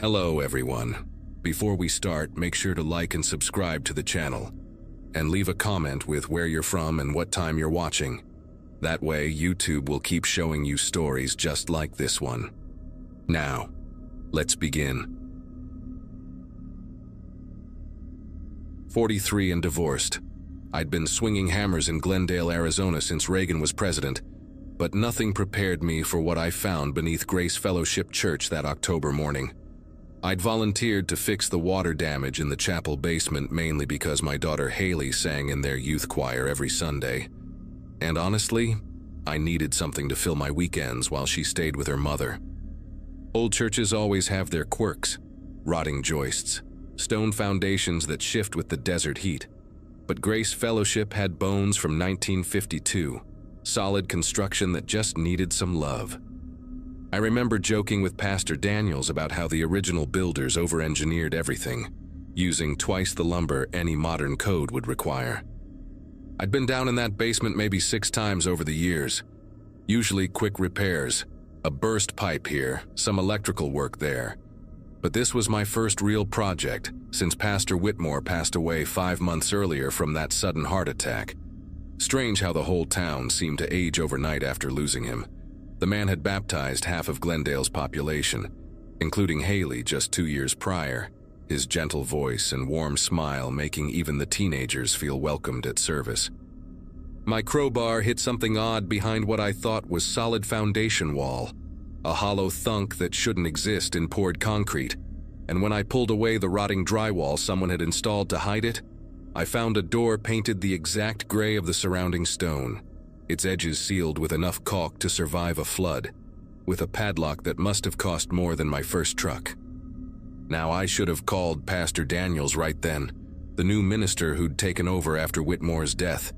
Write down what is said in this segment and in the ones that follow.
Hello everyone. Before we start, make sure to like and subscribe to the channel, and leave a comment with where you're from and what time you're watching. That way, YouTube will keep showing you stories just like this one. Now, let's begin. 43 and divorced. I'd been swinging hammers in Glendale, Arizona since Reagan was president, but nothing prepared me for what I found beneath Grace Fellowship Church that October morning. I'd volunteered to fix the water damage in the chapel basement mainly because my daughter Haley sang in their youth choir every Sunday. And honestly, I needed something to fill my weekends while she stayed with her mother. Old churches always have their quirks: rotting joists, stone foundations that shift with the desert heat. But Grace Fellowship had bones from 1952, solid construction that just needed some love. I remember joking with Pastor Daniels about how the original builders over-engineered everything, using twice the lumber any modern code would require. I'd been down in that basement maybe 6 times over the years, usually quick repairs, a burst pipe here, some electrical work there. But this was my first real project since Pastor Whitmore passed away 5 months earlier from that sudden heart attack. Strange how the whole town seemed to age overnight after losing him. The man had baptized half of Glendale's population, including Haley just 2 years prior, his gentle voice and warm smile making even the teenagers feel welcomed at service. My crowbar hit something odd behind what I thought was solid foundation wall, a hollow thunk that shouldn't exist in poured concrete, and when I pulled away the rotting drywall someone had installed to hide it, I found a door painted the exact gray of the surrounding stone, its edges sealed with enough caulk to survive a flood, with a padlock that must have cost more than my first truck. Now I should have called Pastor Daniels right then, the new minister who'd taken over after Whitmore's death,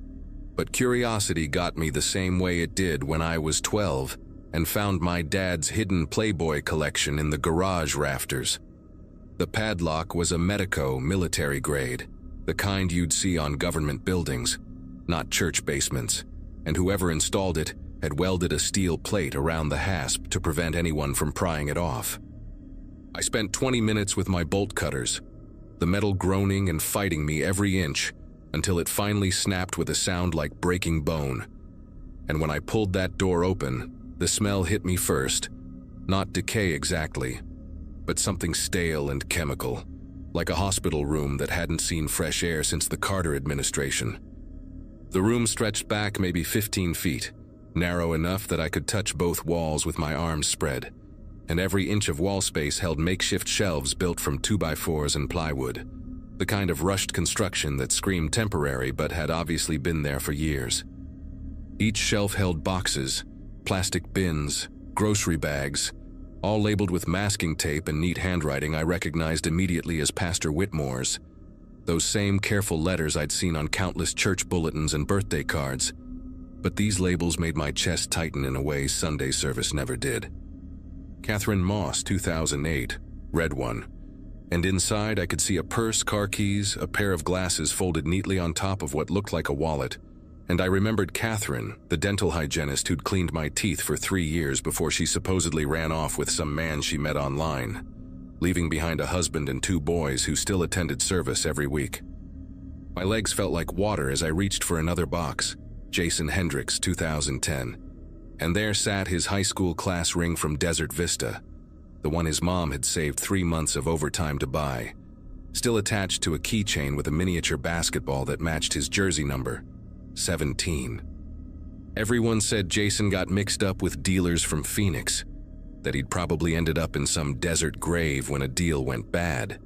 but curiosity got me the same way it did when I was 12 and found my dad's hidden Playboy collection in the garage rafters. The padlock was a Medico military grade, the kind you'd see on government buildings, not church basements, and whoever installed it had welded a steel plate around the hasp to prevent anyone from prying it off. I spent 20 minutes with my bolt cutters, the metal groaning and fighting me every inch until it finally snapped with a sound like breaking bone. And when I pulled that door open, the smell hit me first, not decay exactly, but something stale and chemical, like a hospital room that hadn't seen fresh air since the Carter administration. The room stretched back maybe 15 feet, narrow enough that I could touch both walls with my arms spread, and every inch of wall space held makeshift shelves built from 2x4s and plywood, the kind of rushed construction that screamed temporary but had obviously been there for years. Each shelf held boxes, plastic bins, grocery bags, all labeled with masking tape and neat handwriting I recognized immediately as Pastor Whitmore's. Those same careful letters I'd seen on countless church bulletins and birthday cards. But these labels made my chest tighten in a way Sunday service never did. Catherine Moss, 2008, red one. And inside I could see a purse, car keys, a pair of glasses folded neatly on top of what looked like a wallet. And I remembered Catherine, the dental hygienist who'd cleaned my teeth for 3 years before she supposedly ran off with some man she met online, leaving behind a husband and 2 boys who still attended service every week. My legs felt like water as I reached for another box, Jason Hendricks, 2010, and there sat his high school class ring from Desert Vista, the one his mom had saved 3 months of overtime to buy, still attached to a keychain with a miniature basketball that matched his jersey number, 17. Everyone said Jason got mixed up with dealers from Phoenix, that he'd probably ended up in some desert grave when a deal went bad,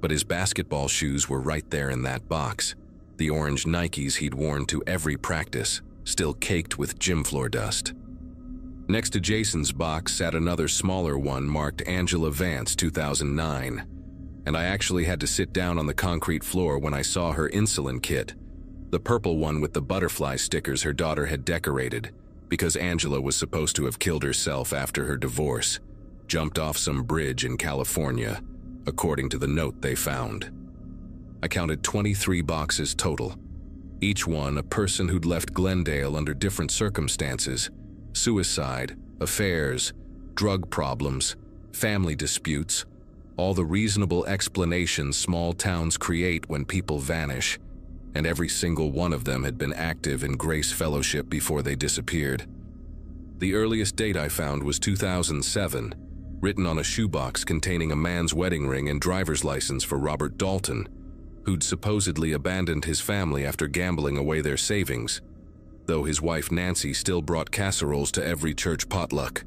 but his basketball shoes were right there in that box, the orange Nikes he'd worn to every practice, still caked with gym floor dust. Next to Jason's box sat another smaller one marked Angela Vance, 2009, and I actually had to sit down on the concrete floor when I saw her insulin kit, the purple one with the butterfly stickers her daughter had decorated, because Angela was supposed to have killed herself after her divorce, jumped off some bridge in California, according to the note they found. I counted 23 boxes total, each one a person who'd left Glendale under different circumstances: suicide, affairs, drug problems, family disputes, all the reasonable explanations small towns create when people vanish, and every single one of them had been active in Grace Fellowship before they disappeared. The earliest date I found was 2007, written on a shoebox containing a man's wedding ring and driver's license for Robert Dalton, who'd supposedly abandoned his family after gambling away their savings, though his wife Nancy still brought casseroles to every church potluck,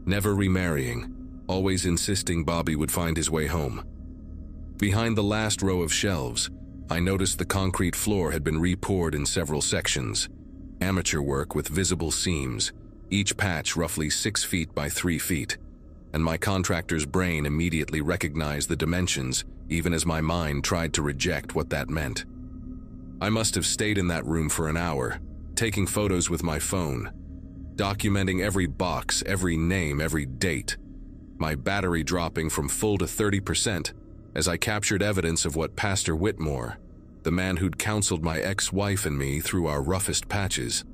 never remarrying, always insisting Bobby would find his way home. Behind the last row of shelves, I noticed the concrete floor had been re-poured in several sections, amateur work with visible seams, each patch roughly 6 feet by 3 feet, and my contractor's brain immediately recognized the dimensions even as my mind tried to reject what that meant. I must have stayed in that room for an hour, taking photos with my phone, documenting every box, every name, every date, my battery dropping from full to 30% as I captured evidence of what Pastor Whitmore, the man who'd counseled my ex-wife and me through our roughest patches,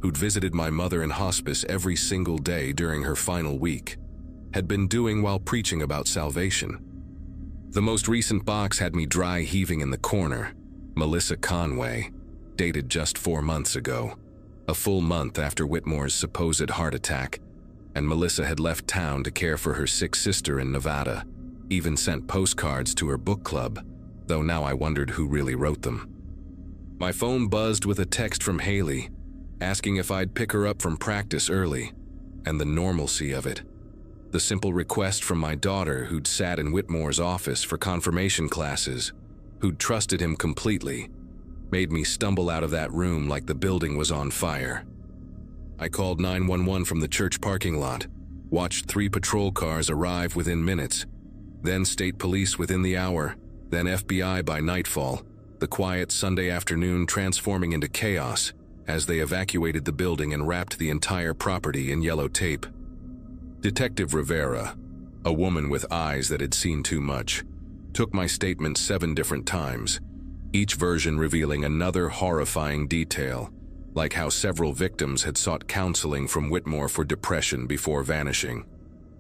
who'd visited my mother in hospice every single day during her final week, had been doing while preaching about salvation. The most recent box had me dry heaving in the corner. Melissa Conway, dated just 4 months ago, a full month after Whitmore's supposed heart attack, and Melissa had left town to care for her sick sister in Nevada, even sent postcards to her book club, though now I wondered who really wrote them. My phone buzzed with a text from Haley, asking if I'd pick her up from practice early, and the normalcy of it. The simple request from my daughter who'd sat in Whitmore's office for confirmation classes, who'd trusted him completely, made me stumble out of that room like the building was on fire. I called 911 from the church parking lot, watched 3 patrol cars arrive within minutes, then state police within the hour, then FBI by nightfall, the quiet Sunday afternoon transforming into chaos as they evacuated the building and wrapped the entire property in yellow tape. Detective Rivera, a woman with eyes that had seen too much, took my statement 7 different times, each version revealing another horrifying detail, like how several victims had sought counseling from Whitmore for depression before vanishing,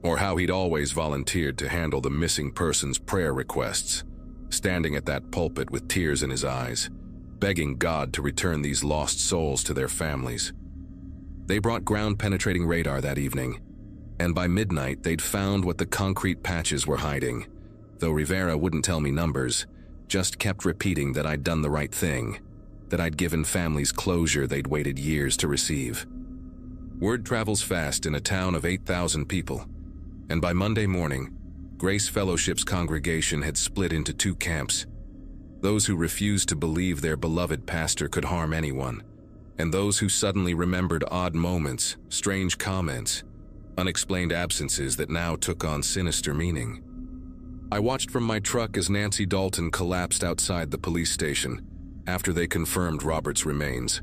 or how he'd always volunteered to handle the missing person's prayer requests, standing at that pulpit with tears in his eyes, begging God to return these lost souls to their families. They brought ground-penetrating radar that evening, and by midnight they'd found what the concrete patches were hiding, though Rivera wouldn't tell me numbers, just kept repeating that I'd done the right thing, that I'd given families closure they'd waited years to receive. Word travels fast in a town of 8,000 people, and by Monday morning, Grace Fellowship's congregation had split into 2 camps, those who refused to believe their beloved pastor could harm anyone, and those who suddenly remembered odd moments, strange comments, unexplained absences that now took on sinister meaning. I watched from my truck as Nancy Dalton collapsed outside the police station after they confirmed Robert's remains,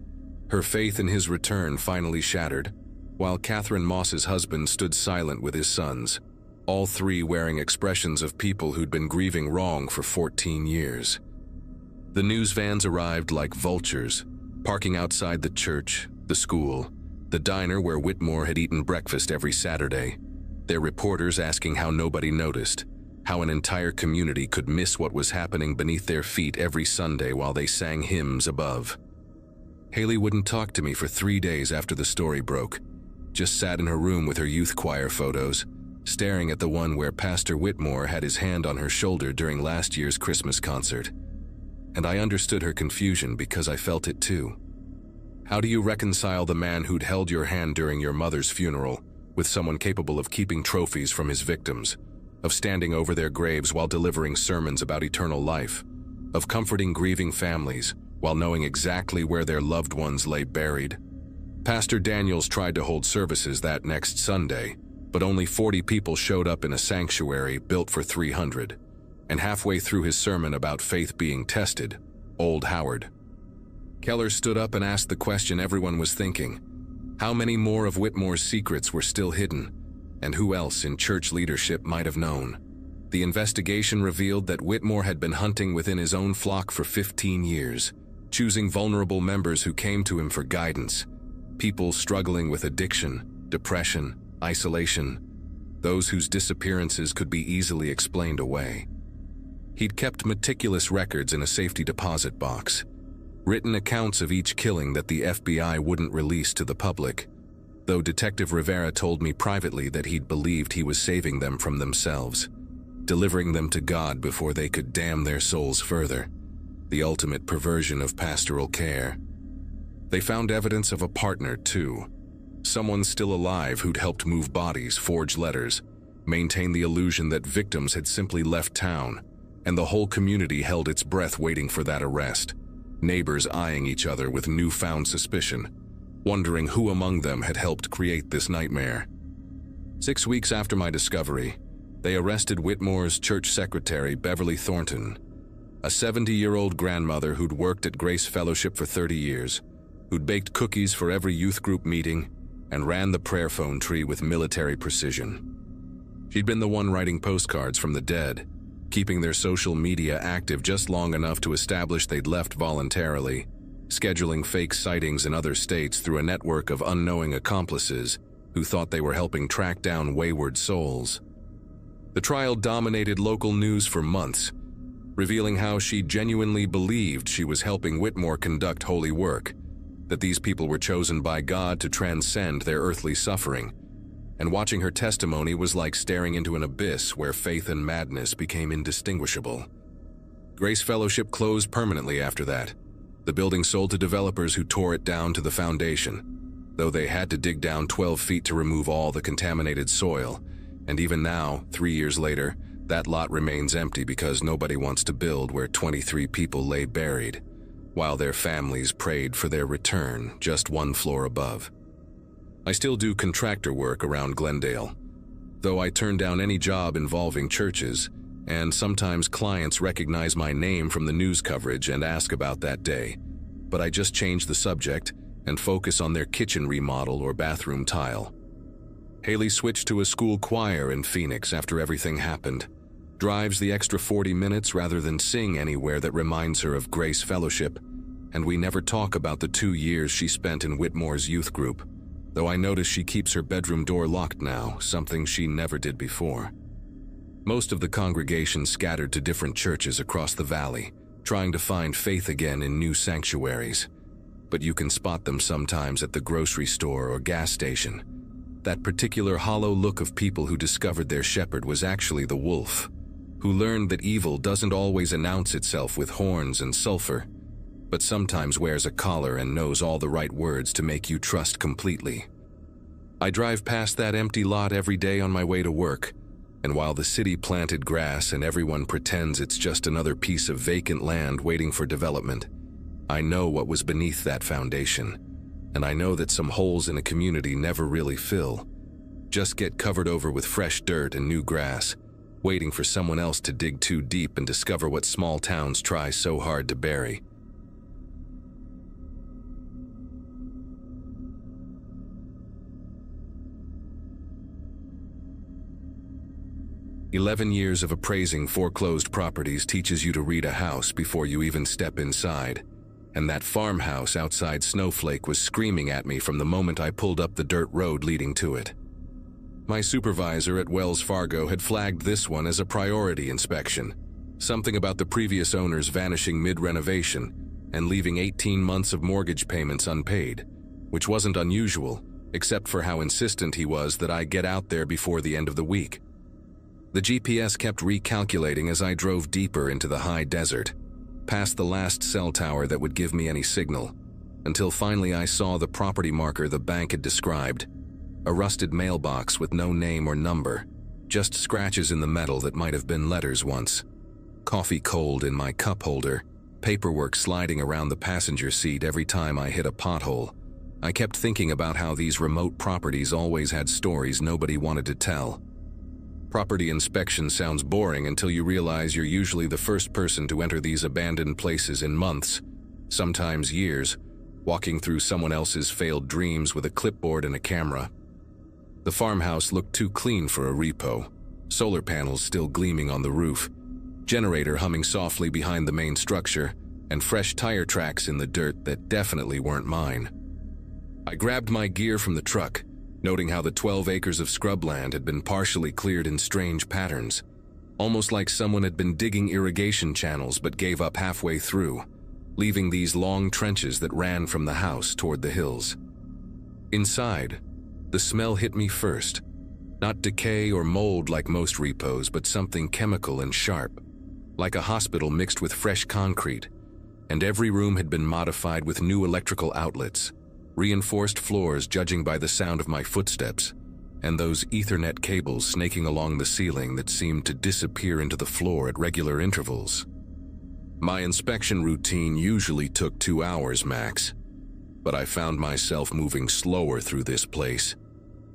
her faith in his return finally shattered, while Catherine Moss's husband stood silent with his sons, all 3 wearing expressions of people who'd been grieving wrong for 14 years. The news vans arrived like vultures, parking outside the church, the school, the diner where Whitmore had eaten breakfast every Saturday, their reporters asking how nobody noticed, how an entire community could miss what was happening beneath their feet every Sunday while they sang hymns above. Haley wouldn't talk to me for 3 days after the story broke, just sat in her room with her youth choir photos, staring at the one where Pastor Whitmore had his hand on her shoulder during last year's Christmas concert. And I understood her confusion because I felt it too. How do you reconcile the man who'd held your hand during your mother's funeral with someone capable of keeping trophies from his victims, of standing over their graves while delivering sermons about eternal life, of comforting grieving families while knowing exactly where their loved ones lay buried? Pastor Daniels tried to hold services that next Sunday, but only 40 people showed up in a sanctuary built for 300. And halfway through his sermon about faith being tested, Old Howard Keller stood up and asked the question everyone was thinking. How many more of Whitmore's secrets were still hidden, and who else in church leadership might have known? The investigation revealed that Whitmore had been hunting within his own flock for 15 years, choosing vulnerable members who came to him for guidance, people struggling with addiction, depression, isolation. those whose disappearances could be easily explained away. He'd kept meticulous records in a safety deposit box, written accounts of each killing that the FBI wouldn't release to the public, though Detective Rivera told me privately that he'd believed he was saving them from themselves, delivering them to God before they could damn their souls further, the ultimate perversion of pastoral care. They found evidence of a partner, too. Someone still alive who'd helped move bodies, forge letters, maintain the illusion that victims had simply left town, and the whole community held its breath waiting for that arrest, neighbors eyeing each other with newfound suspicion, wondering who among them had helped create this nightmare. 6 weeks after my discovery, they arrested Whitmore's church secretary, Beverly Thornton, a 70-year-old grandmother who'd worked at Grace Fellowship for 30 years, who'd baked cookies for every youth group meeting, and ran the prayer phone tree with military precision. She'd been the one writing postcards from the dead, keeping their social media active just long enough to establish they'd left voluntarily, scheduling fake sightings in other states through a network of unknowing accomplices who thought they were helping track down wayward souls. The trial dominated local news for months, revealing how she genuinely believed she was helping Whitmore conduct holy work, that these people were chosen by God to transcend their earthly suffering, and watching her testimony was like staring into an abyss where faith and madness became indistinguishable. Grace Fellowship closed permanently after that, the building sold to developers who tore it down to the foundation, though they had to dig down 12 feet to remove all the contaminated soil, and even now, 3 years later, that lot remains empty because nobody wants to build where 23 people lay buried, while their families prayed for their return just 1 floor above. I still do contractor work around Glendale, though I turn down any job involving churches, and sometimes clients recognize my name from the news coverage and ask about that day, but I just change the subject and focus on their kitchen remodel or bathroom tile. Haley switched to a school choir in Phoenix after everything happened, drives the extra 40 minutes rather than sing anywhere that reminds her of Grace Fellowship, and we never talk about the 2 years she spent in Whitmore's youth group, though I notice she keeps her bedroom door locked now, something she never did before. Most of the congregation scattered to different churches across the valley, trying to find faith again in new sanctuaries, but you can spot them sometimes at the grocery store or gas station. That particular hollow look of people who discovered their shepherd was actually the wolf, who learned that evil doesn't always announce itself with horns and sulfur, but sometimes wears a collar and knows all the right words to make you trust completely. I drive past that empty lot every day on my way to work, and while the city planted grass and everyone pretends it's just another piece of vacant land waiting for development, I know what was beneath that foundation, and I know that some holes in a community never really fill, just get covered over with fresh dirt and new grass, waiting for someone else to dig too deep and discover what small towns try so hard to bury. "11 years of appraising foreclosed properties teaches you to read a house before you even step inside, and that farmhouse outside Snowflake was screaming at me from the moment I pulled up the dirt road leading to it. My supervisor at Wells Fargo had flagged this one as a priority inspection, something about the previous owners vanishing mid-renovation and leaving 18 months of mortgage payments unpaid, which wasn't unusual, except for how insistent he was that I get out there before the end of the week. The GPS kept recalculating as I drove deeper into the high desert, past the last cell tower that would give me any signal, until finally I saw the property marker the bank had described, a rusted mailbox with no name or number, just scratches in the metal that might have been letters once. Coffee cold in my cup holder, paperwork sliding around the passenger seat every time I hit a pothole. I kept thinking about how these remote properties always had stories nobody wanted to tell. Property inspection sounds boring until you realize you're usually the first person to enter these abandoned places in months, sometimes years, walking through someone else's failed dreams with a clipboard and a camera. The farmhouse looked too clean for a repo, solar panels still gleaming on the roof, generator humming softly behind the main structure, and fresh tire tracks in the dirt that definitely weren't mine. I grabbed my gear from the truck, noting how the 12 acres of scrubland had been partially cleared in strange patterns, almost like someone had been digging irrigation channels but gave up halfway through, leaving these long trenches that ran from the house toward the hills. Inside, the smell hit me first. Not decay or mold like most repos, but something chemical and sharp, like a hospital mixed with fresh concrete, and every room had been modified with new electrical outlets, reinforced floors judging by the sound of my footsteps, and those Ethernet cables snaking along the ceiling that seemed to disappear into the floor at regular intervals. My inspection routine usually took 2 hours max, but I found myself moving slower through this place,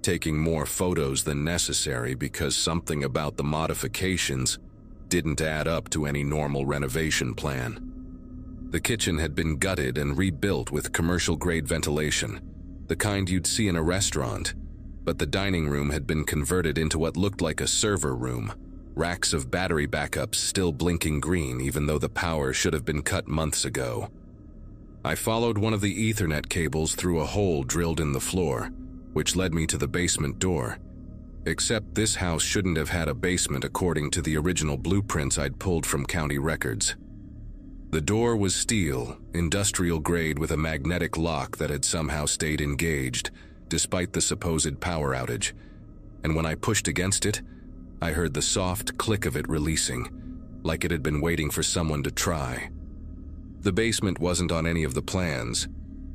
taking more photos than necessary because something about the modifications didn't add up to any normal renovation plan. The kitchen had been gutted and rebuilt with commercial-grade ventilation, the kind you'd see in a restaurant, but the dining room had been converted into what looked like a server room, racks of battery backups still blinking green even though the power should have been cut months ago. I followed one of the Ethernet cables through a hole drilled in the floor, which led me to the basement door. Except this house shouldn't have had a basement according to the original blueprints I'd pulled from county records. The door was steel, industrial grade with a magnetic lock that had somehow stayed engaged, despite the supposed power outage, and when I pushed against it, I heard the soft click of it releasing, like it had been waiting for someone to try. The basement wasn't on any of the plans,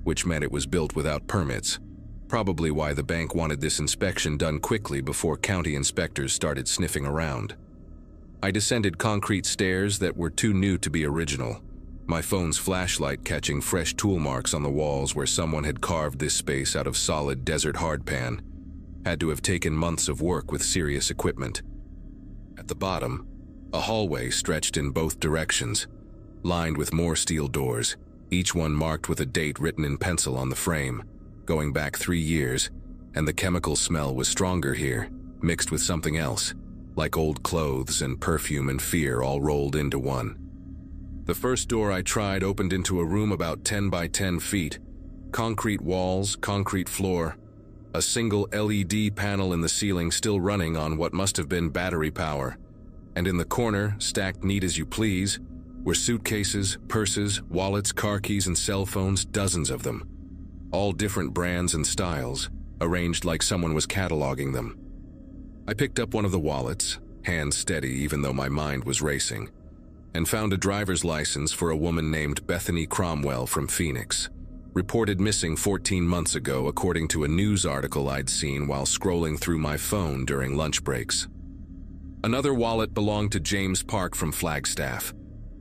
which meant it was built without permits, probably why the bank wanted this inspection done quickly before county inspectors started sniffing around. I descended concrete stairs that were too new to be original, my phone's flashlight catching fresh tool marks on the walls where someone had carved this space out of solid desert hardpan. Had to have taken months of work with serious equipment. At the bottom, a hallway stretched in both directions, lined with more steel doors, each one marked with a date written in pencil on the frame, going back 3 years, and the chemical smell was stronger here, mixed with something else, like old clothes and perfume and fear all rolled into one. The first door I tried opened into a room about 10 by 10 feet, concrete walls, concrete floor, a single LED panel in the ceiling still running on what must have been battery power, and in the corner, stacked neat as you please, were suitcases, purses, wallets, car keys, and cell phones, dozens of them. All different brands and styles, arranged like someone was cataloging them. I picked up one of the wallets, hands steady even though my mind was racing, and found a driver's license for a woman named Bethany Cromwell from Phoenix, reported missing 14 months ago according to a news article I'd seen while scrolling through my phone during lunch breaks. Another wallet belonged to James Park from Flagstaff,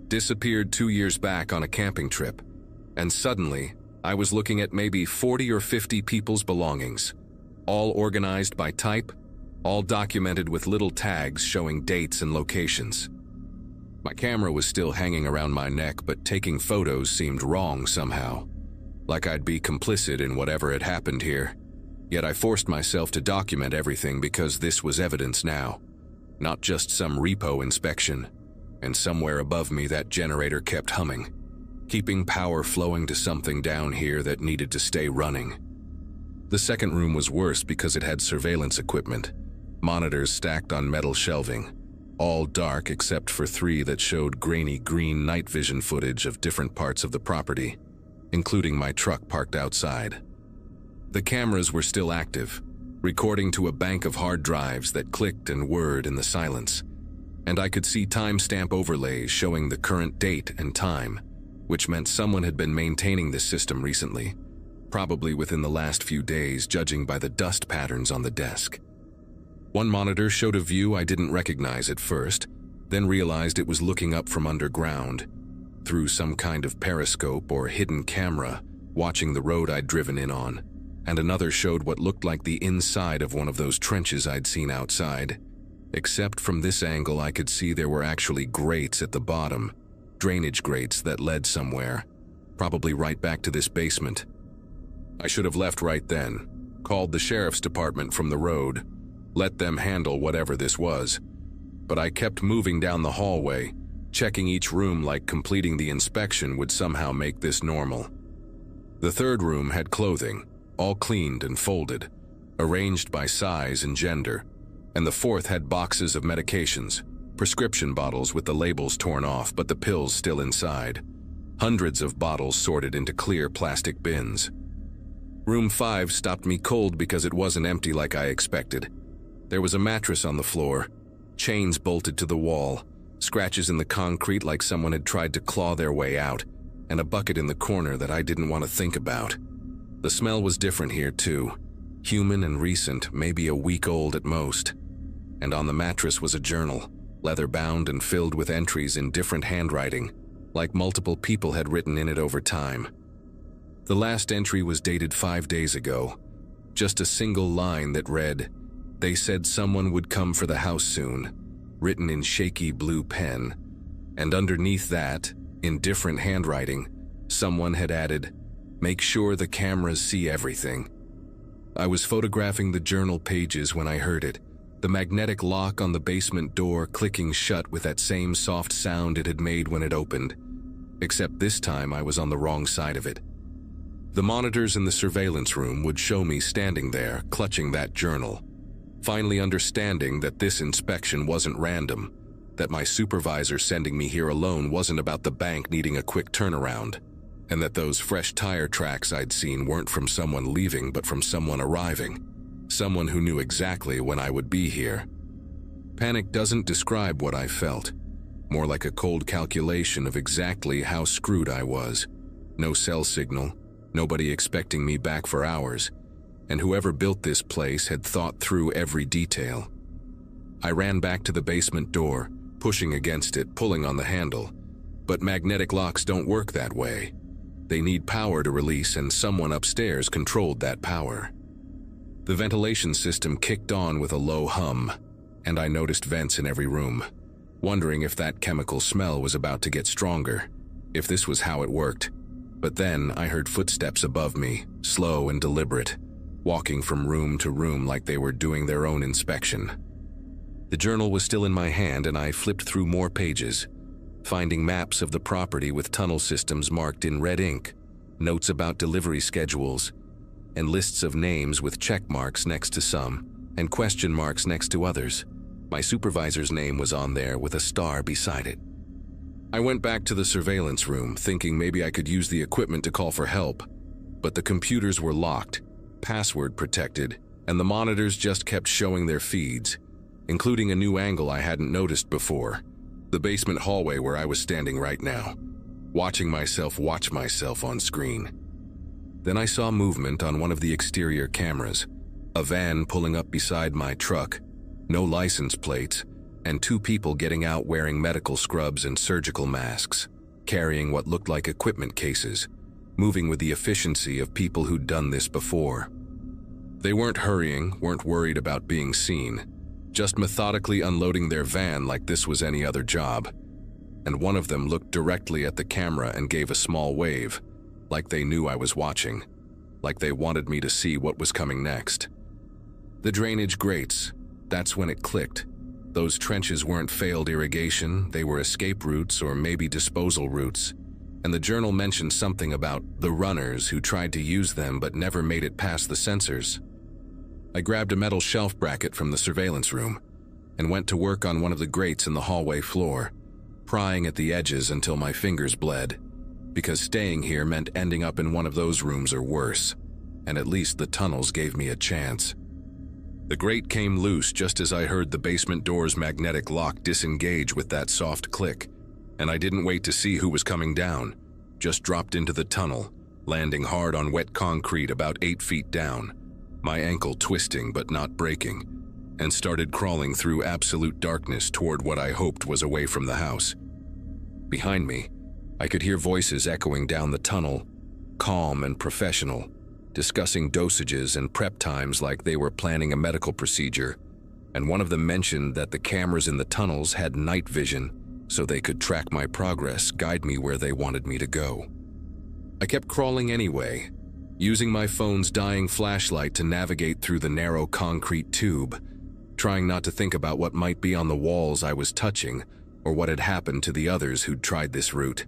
disappeared 2 years back on a camping trip, and suddenly, I was looking at maybe 40 or 50 people's belongings, all organized by type, all documented with little tags showing dates and locations. My camera was still hanging around my neck, but taking photos seemed wrong somehow, like I'd be complicit in whatever had happened here. Yet I forced myself to document everything because this was evidence now, not just some repo inspection, and somewhere above me that generator kept humming, keeping power flowing to something down here that needed to stay running. The second room was worse because it had surveillance equipment, monitors stacked on metal shelving, all dark except for 3 that showed grainy green night vision footage of different parts of the property, including my truck parked outside. The cameras were still active, recording to a bank of hard drives that clicked and whirred in the silence, and I could see timestamp overlays showing the current date and time, which meant someone had been maintaining this system recently, probably within the last few days judging by the dust patterns on the desk. One monitor showed a view I didn't recognize at first, then realized it was looking up from underground, through some kind of periscope or hidden camera, watching the road I'd driven in on, and another showed what looked like the inside of one of those trenches I'd seen outside. Except from this angle I could see there were actually grates at the bottom, drainage grates that led somewhere, probably right back to this basement. I should have left right then, called the sheriff's department from the road, let them handle whatever this was, but I kept moving down the hallway, checking each room like completing the inspection would somehow make this normal. The third room had clothing, all cleaned and folded, arranged by size and gender, and the fourth had boxes of medications, prescription bottles with the labels torn off but the pills still inside. Hundreds of bottles sorted into clear plastic bins. Room 5 stopped me cold because it wasn't empty like I expected. There was a mattress on the floor, chains bolted to the wall, scratches in the concrete like someone had tried to claw their way out, and a bucket in the corner that I didn't want to think about. The smell was different here too, human and recent, maybe a week old at most. And on the mattress was a journal, leather-bound and filled with entries in different handwriting, like multiple people had written in it over time. The last entry was dated 5 days ago, just a single line that read, "They said someone would come for the house soon," written in shaky blue pen, and underneath that, in different handwriting, someone had added, "Make sure the cameras see everything." I was photographing the journal pages when I heard it, the magnetic lock on the basement door clicking shut with that same soft sound it had made when it opened, except this time I was on the wrong side of it. The monitors in the surveillance room would show me standing there, clutching that journal, finally understanding that this inspection wasn't random, that my supervisor sending me here alone wasn't about the bank needing a quick turnaround, and that those fresh tire tracks I'd seen weren't from someone leaving but from someone arriving, someone who knew exactly when I would be here. Panic doesn't describe what I felt, more like a cold calculation of exactly how screwed I was. No cell signal, nobody expecting me back for hours, and whoever built this place had thought through every detail. I ran back to the basement door, pushing against it, pulling on the handle, but magnetic locks don't work that way. They need power to release, and someone upstairs controlled that power. The ventilation system kicked on with a low hum, and I noticed vents in every room, wondering if that chemical smell was about to get stronger, if this was how it worked. But then I heard footsteps above me, slow and deliberate, walking from room to room like they were doing their own inspection. The journal was still in my hand, and I flipped through more pages, finding maps of the property with tunnel systems marked in red ink, notes about delivery schedules, and lists of names with check marks next to some and question marks next to others. My supervisor's name was on there with a star beside it. I went back to the surveillance room, thinking maybe I could use the equipment to call for help, but the computers were locked, password protected, and the monitors just kept showing their feeds, including a new angle I hadn't noticed before, the basement hallway where I was standing right now, watching myself watch myself on screen. Then I saw movement on one of the exterior cameras, a van pulling up beside my truck, no license plates, and 2 people getting out wearing medical scrubs and surgical masks, carrying what looked like equipment cases, moving with the efficiency of people who'd done this before. They weren't hurrying, weren't worried about being seen, just methodically unloading their van like this was any other job. And one of them looked directly at the camera and gave a small wave, like they knew I was watching, like they wanted me to see what was coming next. The drainage grates, that's when it clicked. Those trenches weren't failed irrigation, they were escape routes or maybe disposal routes, and the journal mentioned something about the runners who tried to use them but never made it past the sensors. I grabbed a metal shelf bracket from the surveillance room and went to work on one of the grates in the hallway floor, prying at the edges until my fingers bled, because staying here meant ending up in one of those rooms or worse, and at least the tunnels gave me a chance. The grate came loose just as I heard the basement door's magnetic lock disengage with that soft click, and I didn't wait to see who was coming down, just dropped into the tunnel, landing hard on wet concrete about 8 feet down, my ankle twisting but not breaking, and started crawling through absolute darkness toward what I hoped was away from the house. Behind me, I could hear voices echoing down the tunnel, calm and professional, discussing dosages and prep times like they were planning a medical procedure, and one of them mentioned that the cameras in the tunnels had night vision so they could track my progress, guide me where they wanted me to go. I kept crawling anyway, using my phone's dying flashlight to navigate through the narrow concrete tube, trying not to think about what might be on the walls I was touching or what had happened to the others who'd tried this route.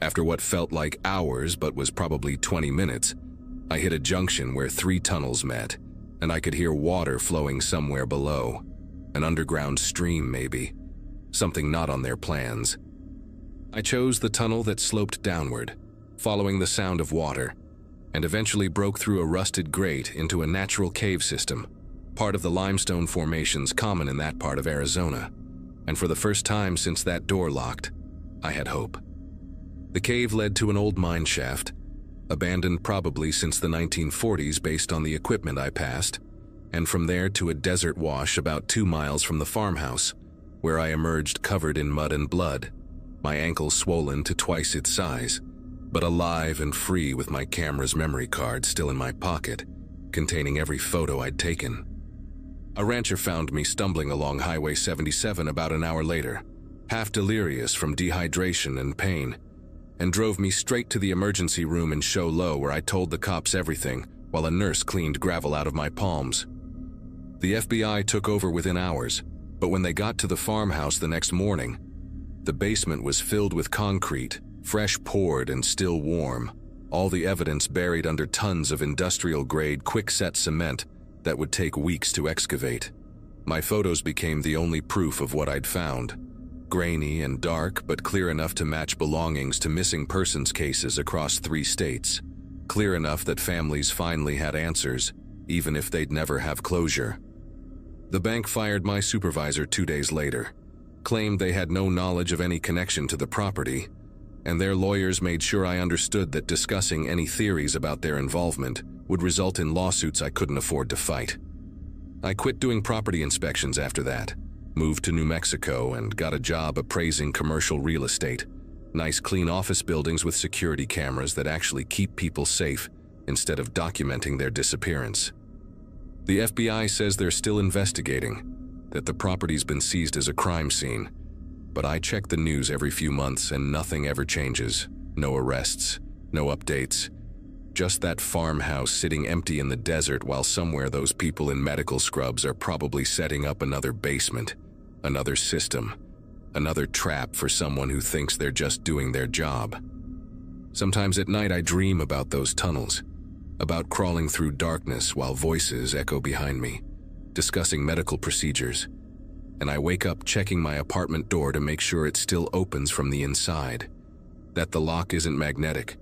After what felt like hours but was probably 20 minutes, I hit a junction where 3 tunnels met, and I could hear water flowing somewhere below. An underground stream, maybe. Something not on their plans. I chose the tunnel that sloped downward, following the sound of water, and eventually broke through a rusted grate into a natural cave system, part of the limestone formations common in that part of Arizona. And for the first time since that door locked, I had hope. The cave led to an old mine shaft, abandoned probably since the 1940s based on the equipment I passed, and from there to a desert wash about 2 miles from the farmhouse, where I emerged covered in mud and blood, my ankle swollen to twice its size, but alive and free with my camera's memory card still in my pocket, containing every photo I'd taken. A rancher found me stumbling along Highway 77 about an hour later, half delirious from dehydration and pain, and drove me straight to the emergency room in Show Low, where I told the cops everything while a nurse cleaned gravel out of my palms. The FBI took over within hours, but when they got to the farmhouse the next morning, the basement was filled with concrete, fresh poured and still warm, all the evidence buried under tons of industrial-grade quick-set cement that would take weeks to excavate. My photos became the only proof of what I'd found. Grainy and dark, but clear enough to match belongings to missing persons cases across 3 states. Clear enough that families finally had answers, even if they'd never have closure. The bank fired my supervisor 2 days later, claimed they had no knowledge of any connection to the property, and their lawyers made sure I understood that discussing any theories about their involvement would result in lawsuits I couldn't afford to fight. I quit doing property inspections after that, moved to New Mexico, and got a job appraising commercial real estate. Nice clean office buildings with security cameras that actually keep people safe instead of documenting their disappearance. The FBI says they're still investigating, that the property's been seized as a crime scene, but I check the news every few months and nothing ever changes. No arrests, no updates. Just that farmhouse sitting empty in the desert while somewhere those people in medical scrubs are probably setting up another basement, another system, another trap for someone who thinks they're just doing their job. Sometimes at night I dream about those tunnels, about crawling through darkness while voices echo behind me, discussing medical procedures, and I wake up checking my apartment door to make sure it still opens from the inside, that the lock isn't magnetic,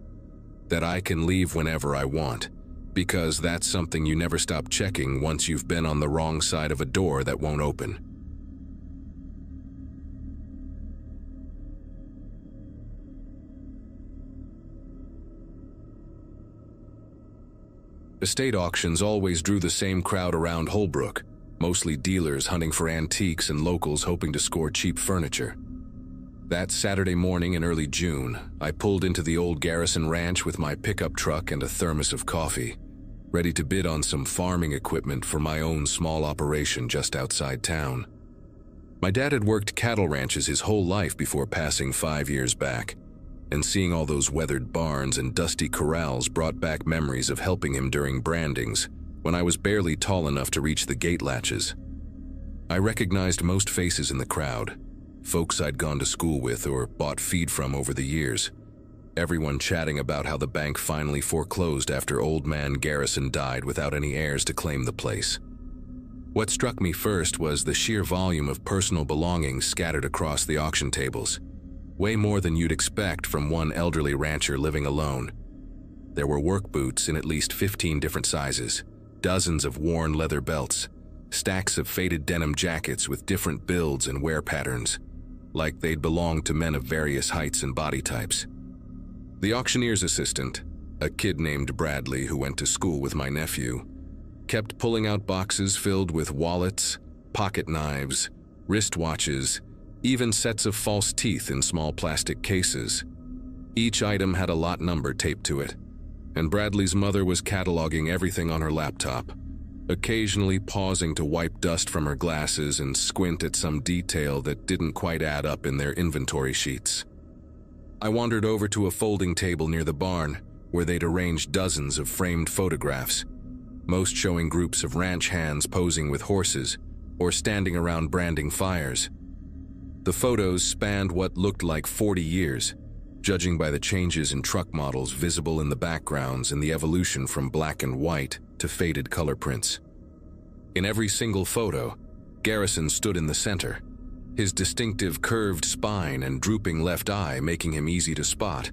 that I can leave whenever I want, because that's something you never stop checking once you've been on the wrong side of a door that won't open. Estate auctions always drew the same crowd around Holbrook, mostly dealers hunting for antiques and locals hoping to score cheap furniture. That Saturday morning in early June, I pulled into the old Garrison Ranch with my pickup truck and a thermos of coffee, ready to bid on some farming equipment for my own small operation just outside town. My dad had worked cattle ranches his whole life before passing 5 years back, and seeing all those weathered barns and dusty corrals brought back memories of helping him during brandings when I was barely tall enough to reach the gate latches. I recognized most faces in the crowd, folks I'd gone to school with or bought feed from over the years, everyone chatting about how the bank finally foreclosed after old man Garrison died without any heirs to claim the place. What struck me first was the sheer volume of personal belongings scattered across the auction tables, way more than you'd expect from one elderly rancher living alone. There were work boots in at least 15 different sizes, dozens of worn leather belts, stacks of faded denim jackets with different builds and wear patterns, like they'd belonged to men of various heights and body types. The auctioneer's assistant, a kid named Bradley who went to school with my nephew, kept pulling out boxes filled with wallets, pocket knives, wristwatches, even sets of false teeth in small plastic cases. Each item had a lot number taped to it, and Bradley's mother was cataloging everything on her laptop, occasionally pausing to wipe dust from her glasses and squint at some detail that didn't quite add up in their inventory sheets. I wandered over to a folding table near the barn, where they'd arranged dozens of framed photographs, most showing groups of ranch hands posing with horses or standing around branding fires. The photos spanned what looked like 40 years, judging by the changes in truck models visible in the backgrounds and the evolution from black and white to faded color prints. In every single photo, Garrison stood in the center, his distinctive curved spine and drooping left eye making him easy to spot.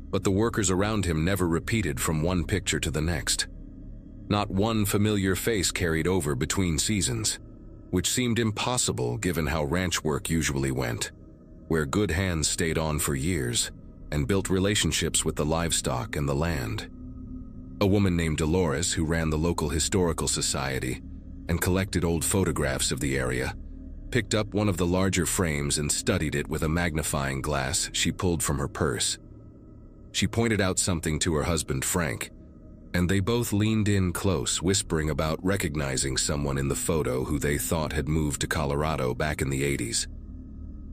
But the workers around him never repeated from one picture to the next. Not one familiar face carried over between seasons, which seemed impossible given how ranch work usually went, where good hands stayed on for years and built relationships with the livestock and the land. A woman named Dolores, who ran the local historical society and collected old photographs of the area, picked up one of the larger frames and studied it with a magnifying glass she pulled from her purse. She pointed out something to her husband, Frank, and they both leaned in close, whispering about recognizing someone in the photo who they thought had moved to Colorado back in the 80s.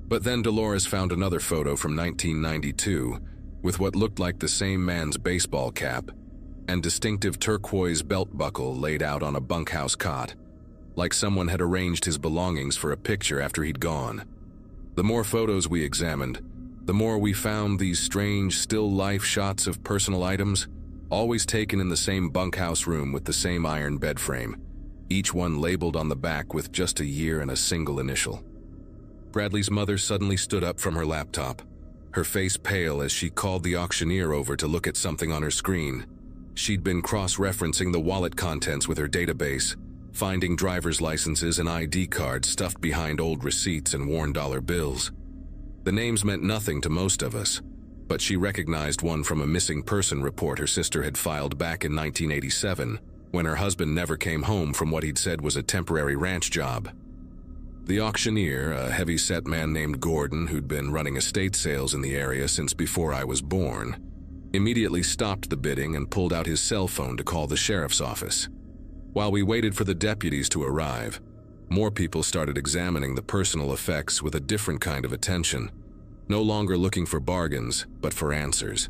But then Dolores found another photo from 1992 with what looked like the same man's baseball cap and distinctive turquoise belt buckle laid out on a bunkhouse cot, like someone had arranged his belongings for a picture after he'd gone. The more photos we examined, the more we found these strange still life shots of personal items, always taken in the same bunkhouse room with the same iron bed frame, each one labeled on the back with just a year and a single initial. Bradley's mother suddenly stood up from her laptop, her face pale as she called the auctioneer over to look at something on her screen. She'd been cross-referencing the wallet contents with her database, finding driver's licenses and ID cards stuffed behind old receipts and worn dollar bills. The names meant nothing to most of us, but she recognized one from a missing person report her sister had filed back in 1987, when her husband never came home from what he'd said was a temporary ranch job. The auctioneer, a heavy-set man named Gordon who'd been running estate sales in the area since before I was born, immediately stopped the bidding and pulled out his cell phone to call the sheriff's office. While we waited for the deputies to arrive, more people started examining the personal effects with a different kind of attention, no longer looking for bargains, but for answers.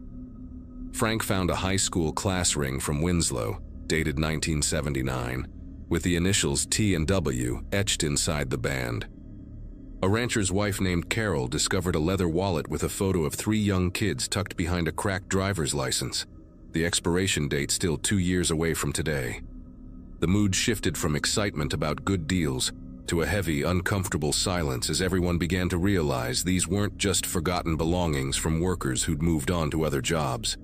Frank found a high school class ring from Winslow, dated 1979, with the initials T and W etched inside the band. A rancher's wife named Carol discovered a leather wallet with a photo of 3 young kids tucked behind a cracked driver's license, the expiration date still 2 years away from today. The mood shifted from excitement about good deals to a heavy, uncomfortable silence as everyone began to realize these weren't just forgotten belongings from workers who'd moved on to other jobs.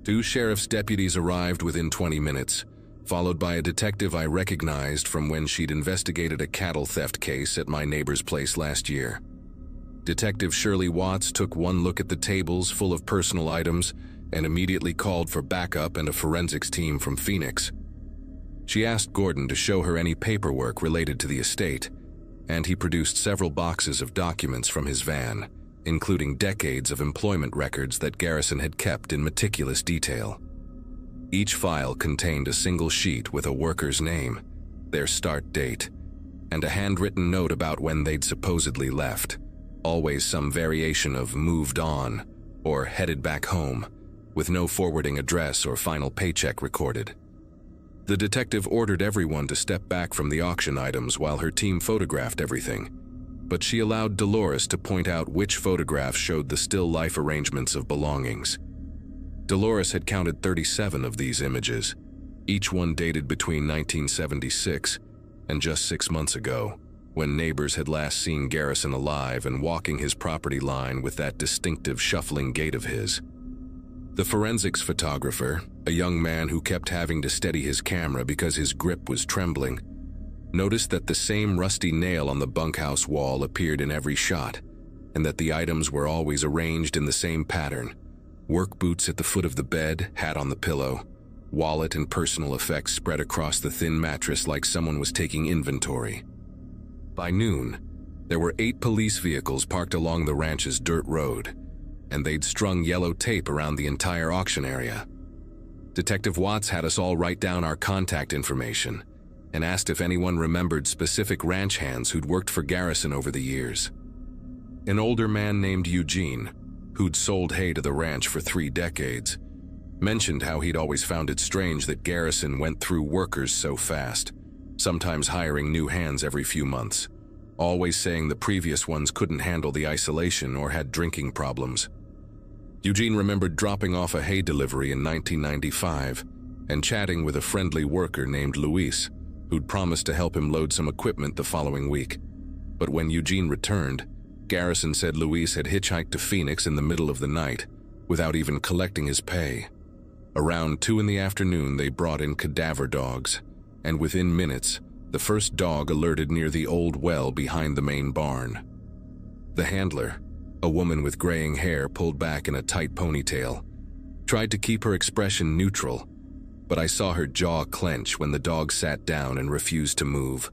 2 sheriff's deputies arrived within 20 minutes, followed by a detective I recognized from when she'd investigated a cattle theft case at my neighbor's place last year. Detective Shirley Watts took one look at the tables full of personal items and immediately called for backup and a forensics team from Phoenix. She asked Gordon to show her any paperwork related to the estate, and he produced several boxes of documents from his van, including decades of employment records that Garrison had kept in meticulous detail. Each file contained a single sheet with a worker's name, their start date, and a handwritten note about when they'd supposedly left, always some variation of moved on or headed back home, with no forwarding address or final paycheck recorded. The detective ordered everyone to step back from the auction items while her team photographed everything, but she allowed Dolores to point out which photographs showed the still life arrangements of belongings. Dolores had counted 37 of these images, each one dated between 1976 and just 6 months ago, when neighbors had last seen Garrison alive and walking his property line with that distinctive shuffling gait of his. The forensics photographer, a young man who kept having to steady his camera because his grip was trembling, noticed that the same rusty nail on the bunkhouse wall appeared in every shot, and that the items were always arranged in the same pattern: work boots at the foot of the bed, hat on the pillow, wallet and personal effects spread across the thin mattress like someone was taking inventory. By noon, there were 8 police vehicles parked along the ranch's dirt road, and they'd strung yellow tape around the entire auction area. Detective Watts had us all write down our contact information and asked if anyone remembered specific ranch hands who'd worked for Garrison over the years. An older man named Eugene, who'd sold hay to the ranch for 3 decades, mentioned how he'd always found it strange that Garrison went through workers so fast, sometimes hiring new hands every few months, always saying the previous ones couldn't handle the isolation or had drinking problems. Eugene remembered dropping off a hay delivery in 1995 and chatting with a friendly worker named Luis, who'd promised to help him load some equipment the following week. But when Eugene returned, Garrison said Luis had hitchhiked to Phoenix in the middle of the night, without even collecting his pay. Around 2 in the afternoon, they brought in cadaver dogs, and within minutes, the first dog alerted near the old well behind the main barn. The handler, a woman with graying hair pulled back in a tight ponytail, tried to keep her expression neutral, but I saw her jaw clench when the dog sat down and refused to move,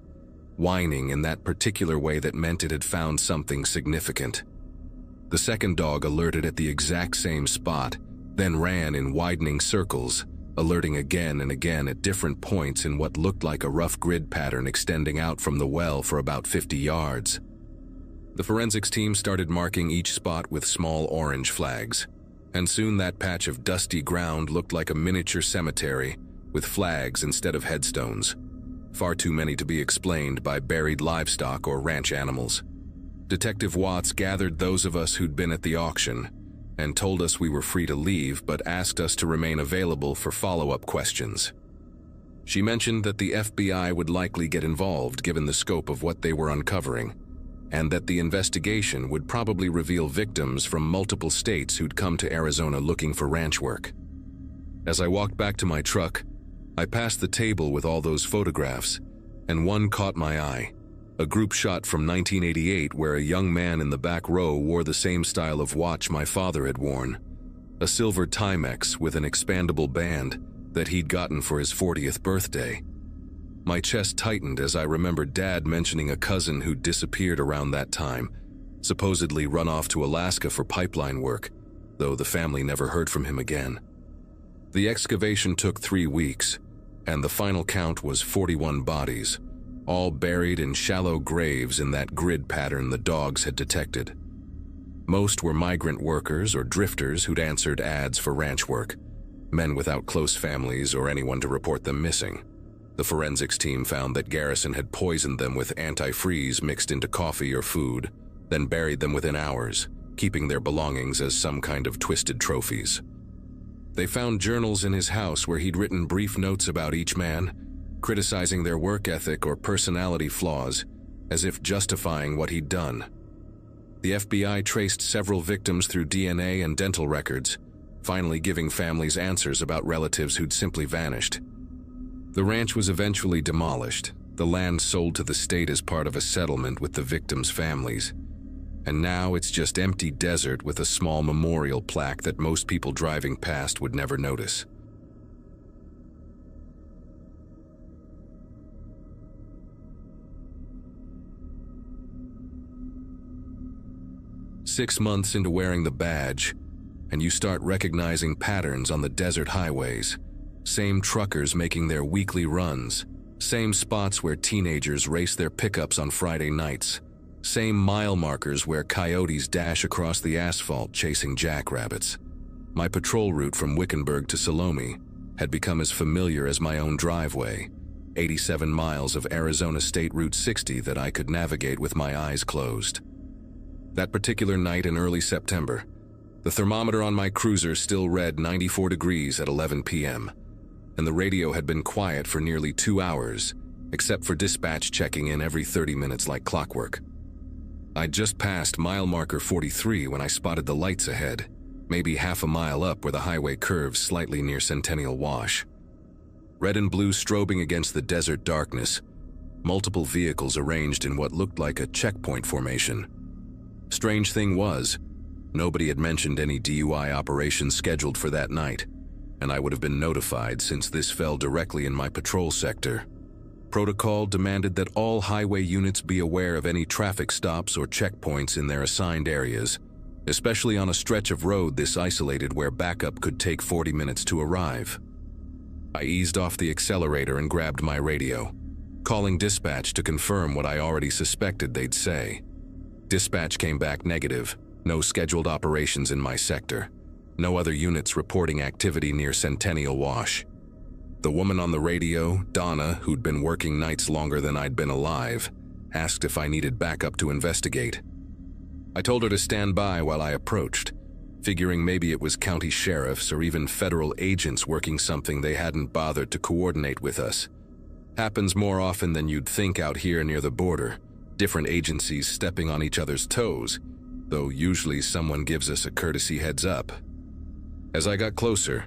whining in that particular way that meant it had found something significant. The second dog alerted at the exact same spot, then ran in widening circles, alerting again and again at different points in what looked like a rough grid pattern extending out from the well for about 50 yards. The forensics team started marking each spot with small orange flags, and soon that patch of dusty ground looked like a miniature cemetery with flags instead of headstones, far too many to be explained by buried livestock or ranch animals. Detective Watts gathered those of us who'd been at the auction and told us we were free to leave, but asked us to remain available for follow-up questions. She mentioned that the FBI would likely get involved given the scope of what they were uncovering, and that the investigation would probably reveal victims from multiple states who'd come to Arizona looking for ranch work. As I walked back to my truck, I passed the table with all those photographs, and one caught my eye. A group shot from 1988 where a young man in the back row wore the same style of watch my father had worn, a silver Timex with an expandable band that he'd gotten for his 40th birthday. My chest tightened as I remembered Dad mentioning a cousin who'd disappeared around that time, supposedly run off to Alaska for pipeline work, though the family never heard from him again. The excavation took 3 weeks, and the final count was 41 bodies, all buried in shallow graves in that grid pattern the dogs had detected. Most were migrant workers or drifters who'd answered ads for ranch work, men without close families or anyone to report them missing. The forensics team found that Garrison had poisoned them with antifreeze mixed into coffee or food, then buried them within hours, keeping their belongings as some kind of twisted trophies. They found journals in his house where he'd written brief notes about each man, criticizing their work ethic or personality flaws, as if justifying what he'd done. The FBI traced several victims through DNA and dental records, finally giving families answers about relatives who'd simply vanished. The ranch was eventually demolished, the land sold to the state as part of a settlement with the victims' families, and now it's just empty desert with a small memorial plaque that most people driving past would never notice. "6 months into wearing the badge, and you start recognizing patterns on the desert highways. Same truckers making their weekly runs, same spots where teenagers race their pickups on Friday nights, same mile markers where coyotes dash across the asphalt chasing jackrabbits. My patrol route from Wickenburg to Salome had become as familiar as my own driveway, 87 miles of Arizona State Route 60 that I could navigate with my eyes closed. That particular night in early September, the thermometer on my cruiser still read 94 degrees at 11 p.m., and the radio had been quiet for nearly 2 hours, except for dispatch checking in every 30 minutes like clockwork. I'd just passed mile marker 43 when I spotted the lights ahead, maybe half a mile up where the highway curves slightly near Centennial Wash. Red and blue strobing against the desert darkness, multiple vehicles arranged in what looked like a checkpoint formation. Strange thing was, nobody had mentioned any DUI operations scheduled for that night, and I would have been notified since this fell directly in my patrol sector. Protocol demanded that all highway units be aware of any traffic stops or checkpoints in their assigned areas, especially on a stretch of road this isolated where backup could take 40 minutes to arrive. I eased off the accelerator and grabbed my radio, calling dispatch to confirm what I already suspected they'd say. Dispatch came back negative, no scheduled operations in my sector, no other units reporting activity near Centennial Wash. The woman on the radio, Donna, who'd been working nights longer than I'd been alive, asked if I needed backup to investigate. I told her to stand by while I approached, figuring maybe it was county sheriffs or even federal agents working something they hadn't bothered to coordinate with us. Happens more often than you'd think out here near the border, different agencies stepping on each other's toes, though usually someone gives us a courtesy heads up. As I got closer,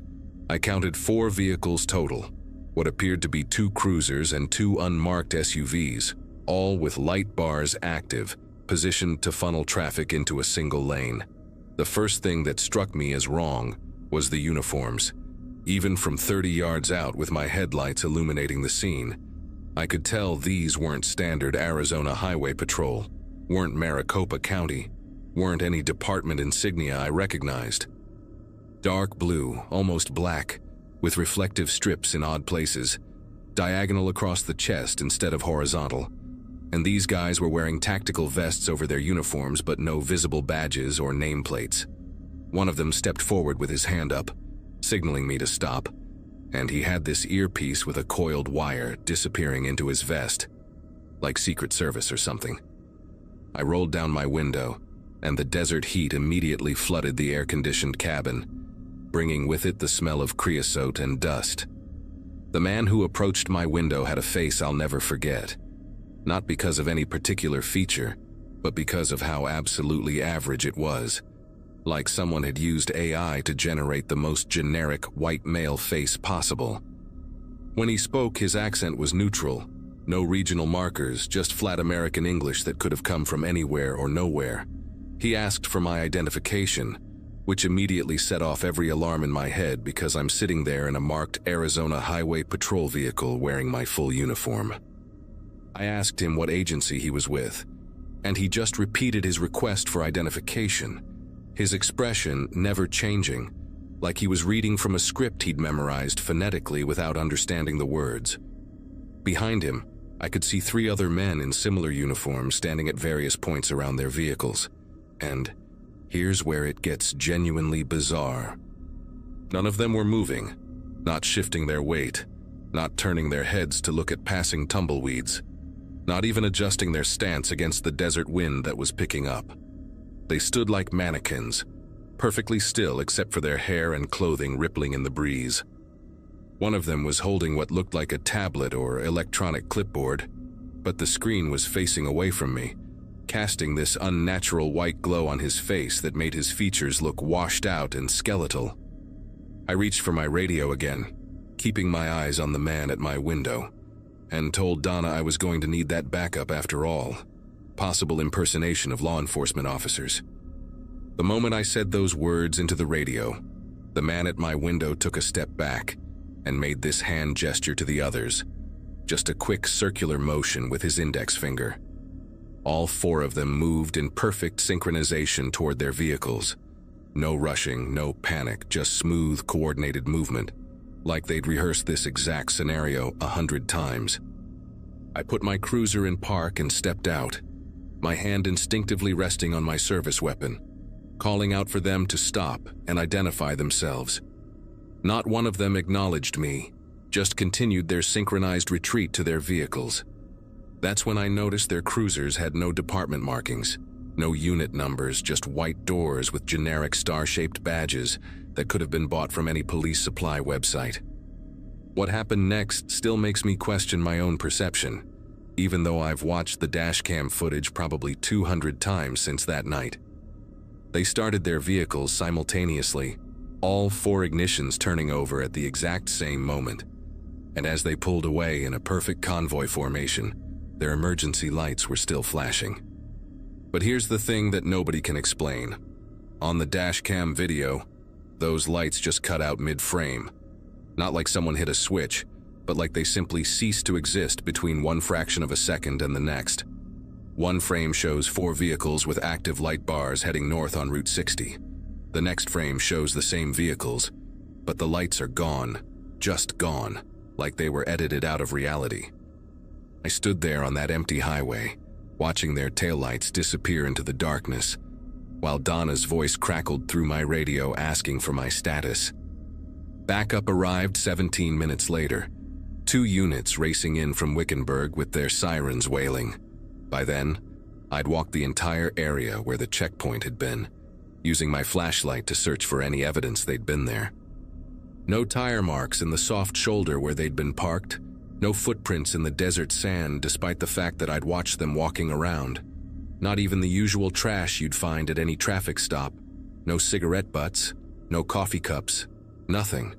I counted 4 vehicles total, what appeared to be 2 cruisers and 2 unmarked SUVs, all with light bars active, positioned to funnel traffic into a single lane. The first thing that struck me as wrong was the uniforms. Even from 30 yards out with my headlights illuminating the scene, I could tell these weren't standard Arizona Highway Patrol, weren't Maricopa County, weren't any department insignia I recognized. Dark blue, almost black, with reflective strips in odd places, diagonal across the chest instead of horizontal. And these guys were wearing tactical vests over their uniforms but no visible badges or nameplates. One of them stepped forward with his hand up, signaling me to stop, and he had this earpiece with a coiled wire disappearing into his vest, like Secret Service or something. I rolled down my window, and the desert heat immediately flooded the air-conditioned cabin, bringing with it the smell of creosote and dust. The man who approached my window had a face I'll never forget, not because of any particular feature, but because of how absolutely average it was. Like someone had used AI to generate the most generic white male face possible. When he spoke, his accent was neutral, no regional markers, just flat American English that could have come from anywhere or nowhere. He asked for my identification, which immediately set off every alarm in my head because I'm sitting there in a marked Arizona Highway Patrol vehicle wearing my full uniform. I asked him what agency he was with, and he just repeated his request for identification, his expression never changing, like he was reading from a script he'd memorized phonetically without understanding the words. Behind him, I could see 3 other men in similar uniforms standing at various points around their vehicles. And here's where it gets genuinely bizarre. None of them were moving, not shifting their weight, not turning their heads to look at passing tumbleweeds, not even adjusting their stance against the desert wind that was picking up. They stood like mannequins, perfectly still except for their hair and clothing rippling in the breeze. One of them was holding what looked like a tablet or electronic clipboard, but the screen was facing away from me, casting this unnatural white glow on his face that made his features look washed out and skeletal. I reached for my radio again, keeping my eyes on the man at my window, and told Donna I was going to need that backup after all. Possible impersonation of law enforcement officers. The moment I said those words into the radio, the man at my window took a step back and made this hand gesture to the others, just a quick circular motion with his index finger. All 4 of them moved in perfect synchronization toward their vehicles. No rushing, no panic, just smooth, coordinated movement, like they'd rehearsed this exact scenario 100 times. I put my cruiser in park and stepped out, my hand instinctively resting on my service weapon, calling out for them to stop and identify themselves. Not one of them acknowledged me, just continued their synchronized retreat to their vehicles. That's when I noticed their cruisers had no department markings, no unit numbers, just white doors with generic star-shaped badges that could have been bought from any police supply website. What happened next still makes me question my own perception, even though I've watched the dashcam footage probably 200 times since that night. They started their vehicles simultaneously, all 4 ignitions turning over at the exact same moment. And as they pulled away in a perfect convoy formation, their emergency lights were still flashing. But here's the thing that nobody can explain. On the dashcam video, those lights just cut out mid-frame. Not like someone hit a switch, but like they simply ceased to exist between one fraction of a second and the next. One frame shows 4 vehicles with active light bars heading north on Route 60. The next frame shows the same vehicles, but the lights are gone, just gone, like they were edited out of reality. I stood there on that empty highway, watching their taillights disappear into the darkness, while Donna's voice crackled through my radio asking for my status. Backup arrived 17 minutes later, 2 units racing in from Wickenburg with their sirens wailing. By then, I'd walked the entire area where the checkpoint had been, using my flashlight to search for any evidence they'd been there. No tire marks in the soft shoulder where they'd been parked, No footprints in the desert sand despite the fact that I'd watched them walking around. Not even the usual trash you'd find at any traffic stop. No cigarette butts, no coffee cups, nothing.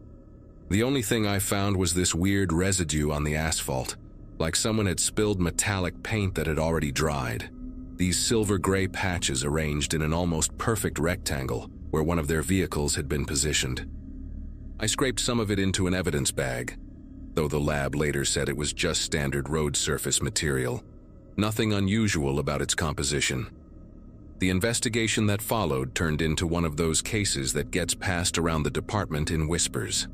The only thing I found was this weird residue on the asphalt, like someone had spilled metallic paint that had already dried. These silver-gray patches arranged in an almost perfect rectangle where one of their vehicles had been positioned. I scraped some of it into an evidence bag, though the lab later said it was just standard road surface material. Nothing unusual about its composition. The investigation that followed turned into one of those cases that gets passed around the department in whispers.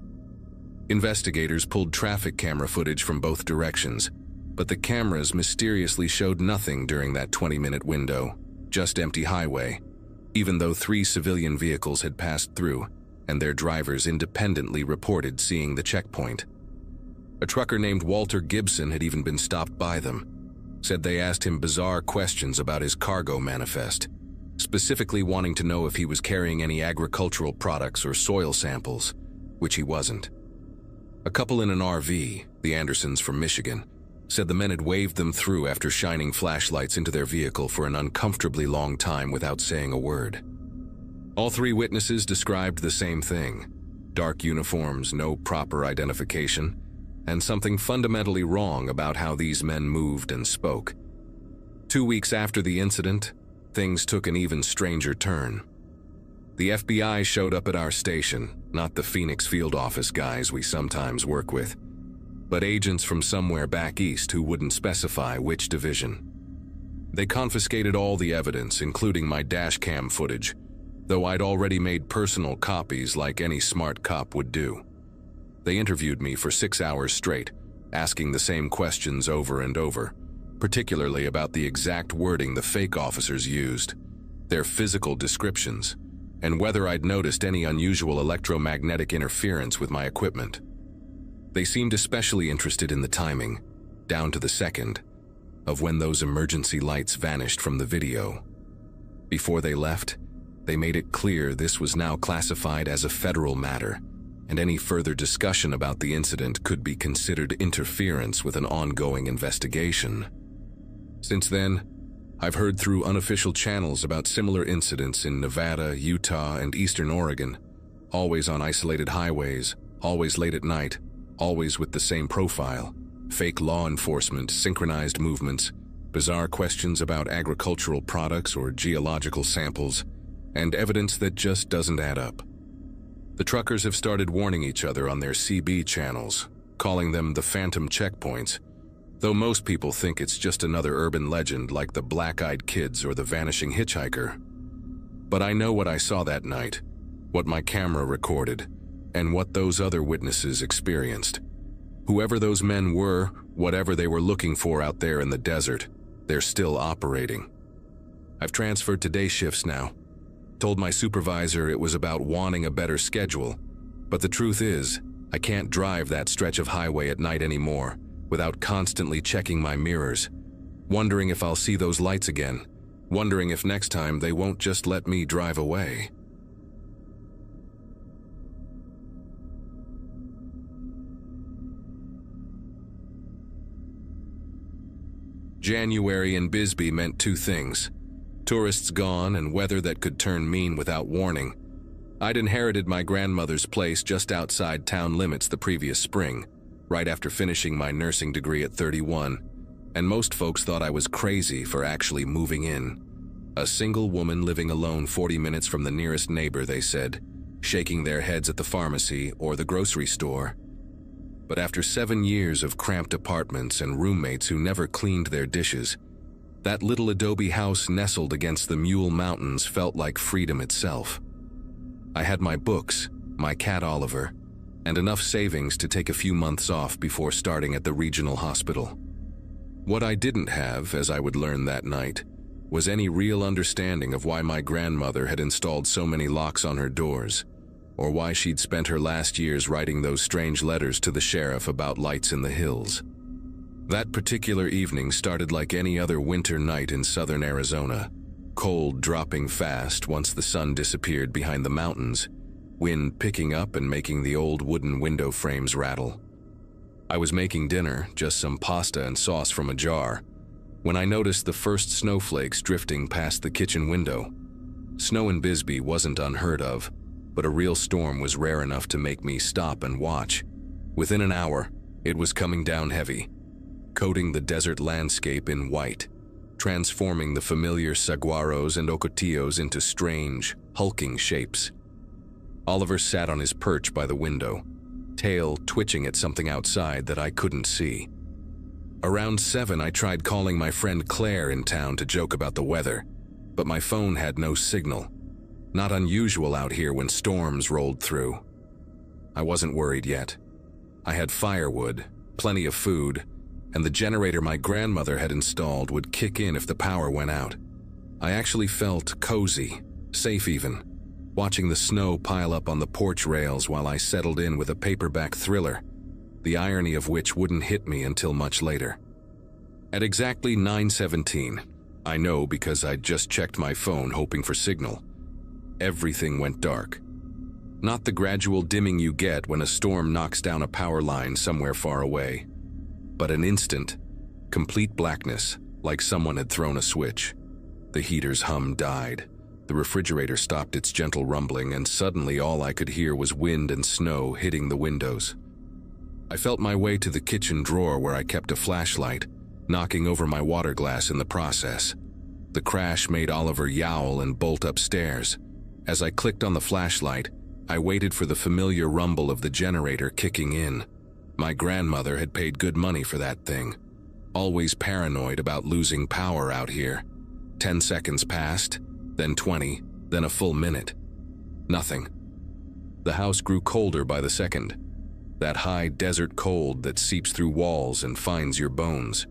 Investigators pulled traffic camera footage from both directions, but the cameras mysteriously showed nothing during that 20-minute window, just empty highway, even though 3 civilian vehicles had passed through and their drivers independently reported seeing the checkpoint. A trucker named Walter Gibson had even been stopped by them, said they asked him bizarre questions about his cargo manifest, specifically wanting to know if he was carrying any agricultural products or soil samples, which he wasn't. A couple in an RV, the Andersons from Michigan, said the men had waved them through after shining flashlights into their vehicle for an uncomfortably long time without saying a word. All 3 witnesses described the same thing: dark uniforms, no proper identification, and something fundamentally wrong about how these men moved and spoke. 2 weeks after the incident, things took an even stranger turn. The FBI showed up at our station, not the Phoenix field office guys we sometimes work with, but agents from somewhere back east who wouldn't specify which division. They confiscated all the evidence, including my dash cam footage, though I'd already made personal copies like any smart cop would do. They interviewed me for 6 hours straight, asking the same questions over and over, particularly about the exact wording the fake officers used, their physical descriptions, and whether I'd noticed any unusual electromagnetic interference with my equipment. They seemed especially interested in the timing, down to the second, of when those emergency lights vanished from the video. Before they left, they made it clear this was now classified as a federal matter, and any further discussion about the incident could be considered interference with an ongoing investigation. Since then, I've heard through unofficial channels about similar incidents in Nevada, Utah, and Eastern Oregon, always on isolated highways, always late at night, always with the same profile: fake law enforcement, synchronized movements, bizarre questions about agricultural products or geological samples, and evidence that just doesn't add up. The truckers have started warning each other on their CB channels, calling them the phantom checkpoints, though most people think it's just another urban legend like the black-eyed kids or the vanishing hitchhiker. But I know what I saw that night, what my camera recorded, and what those other witnesses experienced. Whoever those men were, whatever they were looking for out there in the desert, they're still operating. I've transferred to day shifts now. Told my supervisor it was about wanting a better schedule, but the truth is, I can't drive that stretch of highway at night anymore without constantly checking my mirrors, wondering if I'll see those lights again, wondering if next time they won't just let me drive away. January in Bisbee meant 2 things: tourists gone and weather that could turn mean without warning. I'd inherited my grandmother's place just outside town limits the previous spring, right after finishing my nursing degree at 31, and most folks thought I was crazy for actually moving in. A single woman living alone 40 minutes from the nearest neighbor, they said, shaking their heads at the pharmacy or the grocery store. But after 7 years of cramped apartments and roommates who never cleaned their dishes, that little adobe house nestled against the Mule Mountains felt like freedom itself. I had my books, my cat Oliver, and enough savings to take a few months off before starting at the regional hospital. What I didn't have, as I would learn that night, was any real understanding of why my grandmother had installed so many locks on her doors, or why she'd spent her last years writing those strange letters to the sheriff about lights in the hills. That particular evening started like any other winter night in southern Arizona, cold dropping fast once the sun disappeared behind the mountains, wind picking up and making the old wooden window frames rattle. I was making dinner, just some pasta and sauce from a jar, when I noticed the first snowflakes drifting past the kitchen window. Snow in Bisbee wasn't unheard of, but a real storm was rare enough to make me stop and watch. Within an hour, it was coming down heavy, coating the desert landscape in white, transforming the familiar saguaros and ocotillos into strange, hulking shapes. Oliver sat on his perch by the window, tail twitching at something outside that I couldn't see. Around 7, I tried calling my friend Claire in town to joke about the weather, but my phone had no signal. Not unusual out here when storms rolled through. I wasn't worried yet. I had firewood, plenty of food, and the generator my grandmother had installed would kick in if the power went out. I actually felt cozy, safe even, watching the snow pile up on the porch rails while I settled in with a paperback thriller, the irony of which wouldn't hit me until much later. At exactly 9:17, I know because I'd just checked my phone hoping for signal, everything went dark. Not the gradual dimming you get when a storm knocks down a power line somewhere far away, but an instant, complete blackness, like someone had thrown a switch. The heater's hum died. The refrigerator stopped its gentle rumbling, and suddenly all I could hear was wind and snow hitting the windows. I felt my way to the kitchen drawer where I kept a flashlight, knocking over my water glass in the process. The crash made Oliver yowl and bolt upstairs. As I clicked on the flashlight, I waited for the familiar rumble of the generator kicking in. My grandmother had paid good money for that thing. Always paranoid about losing power out here. 10 seconds passed, then 20, then a full minute. Nothing. The house grew colder by the second. That high desert cold that seeps through walls and finds your bones.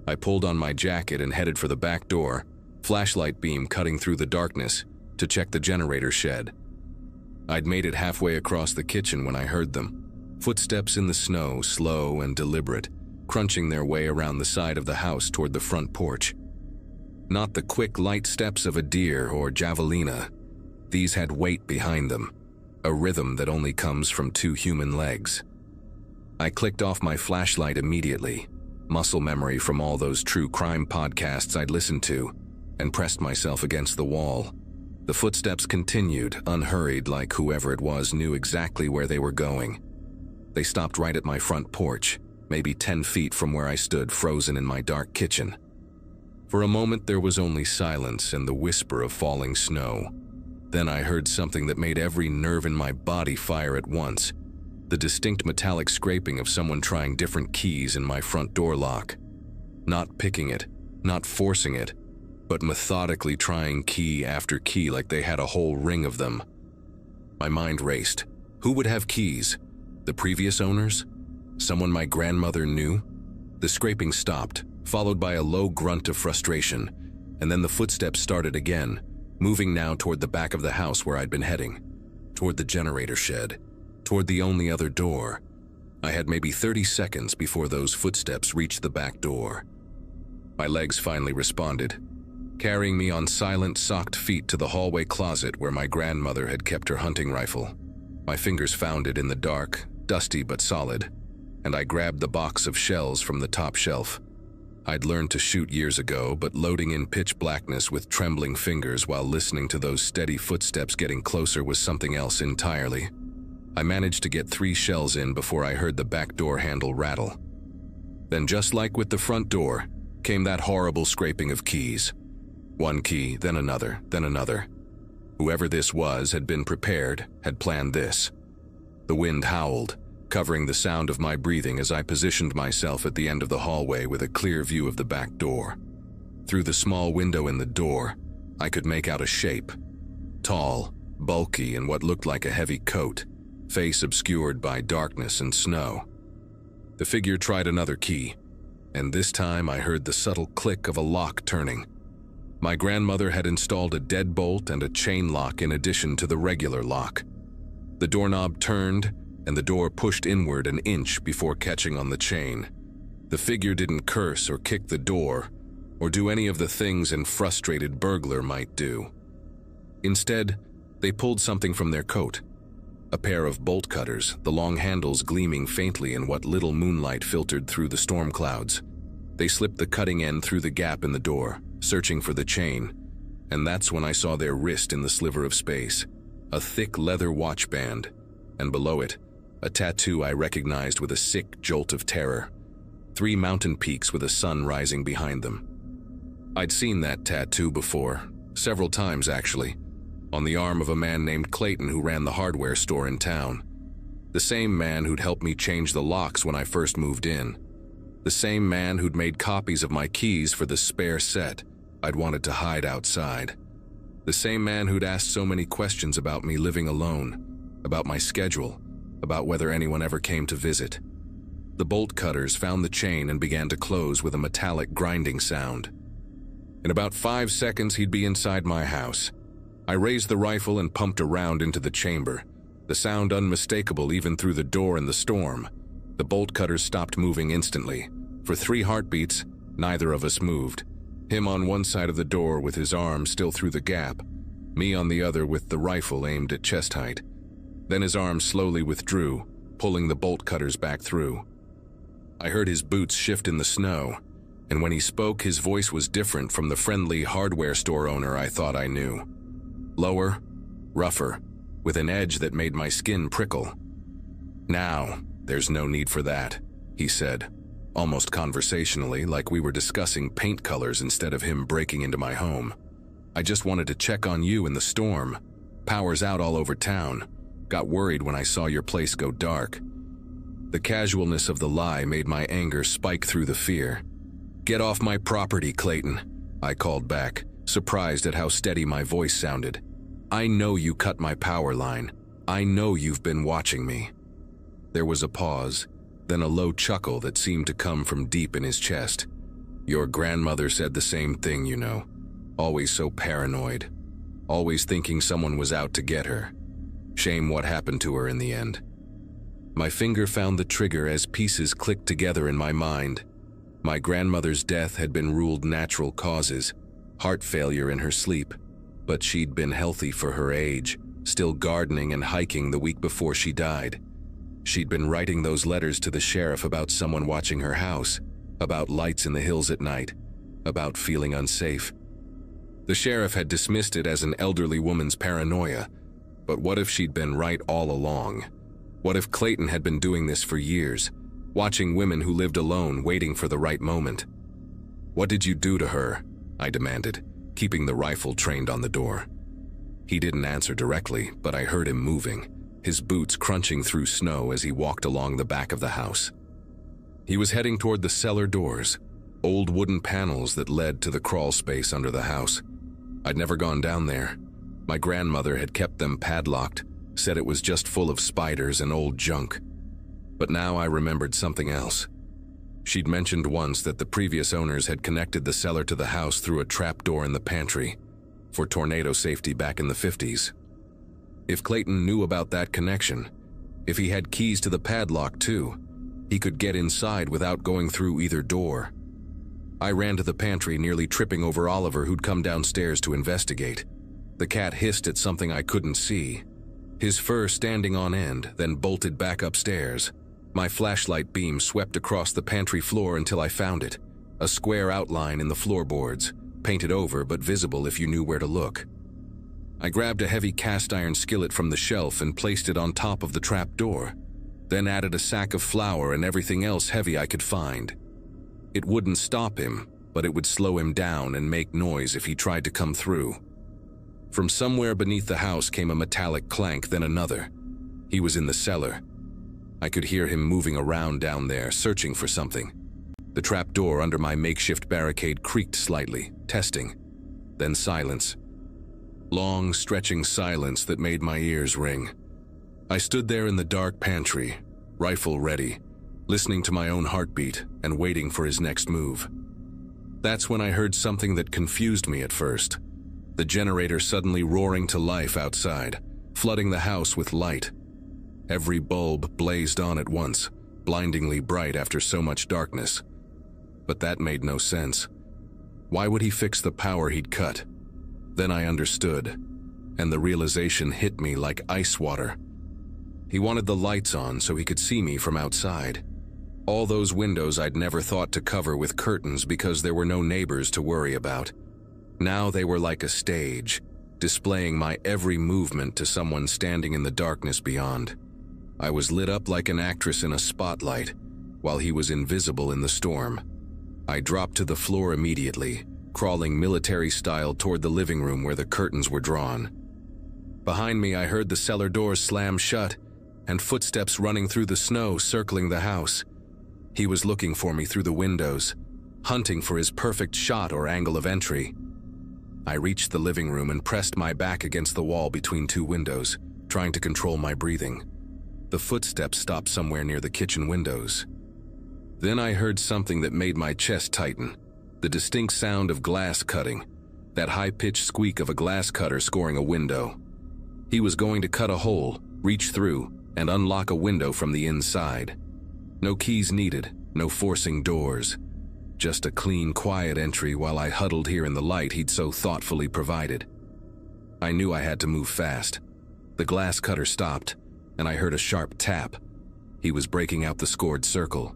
I pulled on my jacket and headed for the back door, flashlight beam cutting through the darkness, to check the generator shed. I'd made it halfway across the kitchen when I heard them. Footsteps in the snow, slow and deliberate, crunching their way around the side of the house toward the front porch. Not the quick, light steps of a deer or javelina. These had weight behind them, a rhythm that only comes from 2 human legs. I clicked off my flashlight immediately, muscle memory from all those true crime podcasts I'd listened to, and pressed myself against the wall. The footsteps continued, unhurried, like whoever it was knew exactly where they were going. They stopped right at my front porch, maybe 10 feet from where I stood frozen in my dark kitchen. For a moment there was only silence and the whisper of falling snow. Then I heard something that made every nerve in my body fire at once. The distinct metallic scraping of someone trying different keys in my front door lock. Not picking it, not forcing it, but methodically trying key after key like they had a whole ring of them. My mind raced. Who would have keys? The previous owners? Someone my grandmother knew? The scraping stopped, followed by a low grunt of frustration, and then the footsteps started again, moving now toward the back of the house where I'd been heading, toward the generator shed, toward the only other door. I had maybe 30 seconds before those footsteps reached the back door. My legs finally responded, carrying me on silent, socked feet to the hallway closet where my grandmother had kept her hunting rifle. My fingers found it in the dark, dusty but solid, and I grabbed the box of shells from the top shelf. I'd learned to shoot years ago, but loading in pitch blackness with trembling fingers while listening to those steady footsteps getting closer was something else entirely. I managed to get 3 shells in before I heard the back door handle rattle. Then, just like with the front door, came that horrible scraping of keys. One key, then another, then another. Whoever this was had been prepared, had planned this. The wind howled, covering the sound of my breathing as I positioned myself at the end of the hallway with a clear view of the back door. Through the small window in the door, I could make out a shape. Tall, bulky in what looked like a heavy coat, face obscured by darkness and snow. The figure tried another key, and this time I heard the subtle click of a lock turning. My grandmother had installed a deadbolt and a chain lock in addition to the regular lock. The doorknob turned, and the door pushed inward an inch before catching on the chain. The figure didn't curse or kick the door, or do any of the things a frustrated burglar might do. Instead, they pulled something from their coat. A pair of bolt cutters, the long handles gleaming faintly in what little moonlight filtered through the storm clouds. They slipped the cutting end through the gap in the door, searching for the chain, and that's when I saw their wrist in the sliver of space. A thick leather watch band, and below it, a tattoo I recognized with a sick jolt of terror. 3 mountain peaks with a sun rising behind them. I'd seen that tattoo before, several times actually, on the arm of a man named Clayton who ran the hardware store in town. The same man who'd helped me change the locks when I first moved in. The same man who'd made copies of my keys for the spare set I'd wanted to hide outside. The same man who'd asked so many questions about me living alone, about my schedule, about whether anyone ever came to visit. The bolt cutters found the chain and began to close with a metallic grinding sound. In about 5 seconds, he'd be inside my house. I raised the rifle and pumped a round into the chamber, the sound unmistakable even through the door and the storm. The bolt cutters stopped moving instantly. For 3 heartbeats, neither of us moved. Him on one side of the door with his arm still through the gap, me on the other with the rifle aimed at chest height. Then his arm slowly withdrew, pulling the bolt cutters back through. I heard his boots shift in the snow, and when he spoke, his voice was different from the friendly hardware store owner I thought I knew. Lower, rougher, with an edge that made my skin prickle. "Now, there's no need for that," he said, almost conversationally, like we were discussing paint colors instead of him breaking into my home. "I just wanted to check on you in the storm. Power's out all over town. Got worried when I saw your place go dark." The casualness of the lie made my anger spike through the fear. "Get off my property, Clayton," I called back, surprised at how steady my voice sounded. "I know you cut my power line. I know you've been watching me." There was a pause, then a low chuckle that seemed to come from deep in his chest. "Your grandmother said the same thing, you know. Always so paranoid. Always thinking someone was out to get her. Shame what happened to her in the end." My finger found the trigger as pieces clicked together in my mind. My grandmother's death had been ruled natural causes, heart failure in her sleep, but she'd been healthy for her age, still gardening and hiking the week before she died. She'd been writing those letters to the sheriff about someone watching her house, about lights in the hills at night, about feeling unsafe. The sheriff had dismissed it as an elderly woman's paranoia, but what if she'd been right all along? What if Clayton had been doing this for years, watching women who lived alone, waiting for the right moment? "What did you do to her?" I demanded, keeping the rifle trained on the door. He didn't answer directly, but I heard him moving, his boots crunching through snow as he walked along the back of the house. He was heading toward the cellar doors, old wooden panels that led to the crawl space under the house. I'd never gone down there. My grandmother had kept them padlocked, said it was just full of spiders and old junk. But now I remembered something else. She'd mentioned once that the previous owners had connected the cellar to the house through a trapdoor in the pantry, for tornado safety back in the 50s. If Clayton knew about that connection, if he had keys to the padlock too, he could get inside without going through either door. I ran to the pantry, nearly tripping over Oliver, who'd come downstairs to investigate. The cat hissed at something I couldn't see, his fur standing on end, then bolted back upstairs. My flashlight beam swept across the pantry floor until I found it, a square outline in the floorboards, painted over but visible if you knew where to look. I grabbed a heavy cast iron skillet from the shelf and placed it on top of the trap door, then added a sack of flour and everything else heavy I could find. It wouldn't stop him, but it would slow him down and make noise if he tried to come through. From somewhere beneath the house came a metallic clank, then another. He was in the cellar. I could hear him moving around down there, searching for something. The trap door under my makeshift barricade creaked slightly, testing. Then silence. Long, stretching silence that made my ears ring. I stood there in the dark pantry, rifle ready, listening to my own heartbeat and waiting for his next move. That's when I heard something that confused me at first. The generator suddenly roaring to life outside, flooding the house with light. Every bulb blazed on at once, blindingly bright after so much darkness. But that made no sense. Why would he fix the power he'd cut? Then I understood, and the realization hit me like ice water. He wanted the lights on so he could see me from outside. All those windows I'd never thought to cover with curtains because there were no neighbors to worry about. Now they were like a stage, displaying my every movement to someone standing in the darkness beyond. I was lit up like an actress in a spotlight, while he was invisible in the storm. I dropped to the floor immediately, crawling military-style toward the living room where the curtains were drawn. Behind me, I heard the cellar doors slam shut and footsteps running through the snow circling the house. He was looking for me through the windows, hunting for his perfect shot or angle of entry. I reached the living room and pressed my back against the wall between two windows, trying to control my breathing. The footsteps stopped somewhere near the kitchen windows. Then I heard something that made my chest tighten, the distinct sound of glass cutting, that high-pitched squeak of a glass cutter scoring a window. He was going to cut a hole, reach through, and unlock a window from the inside. No keys needed, no forcing doors. Just a clean, quiet entry while I huddled here in the light he'd so thoughtfully provided. I knew I had to move fast. The glass cutter stopped, and I heard a sharp tap. He was breaking out the scored circle.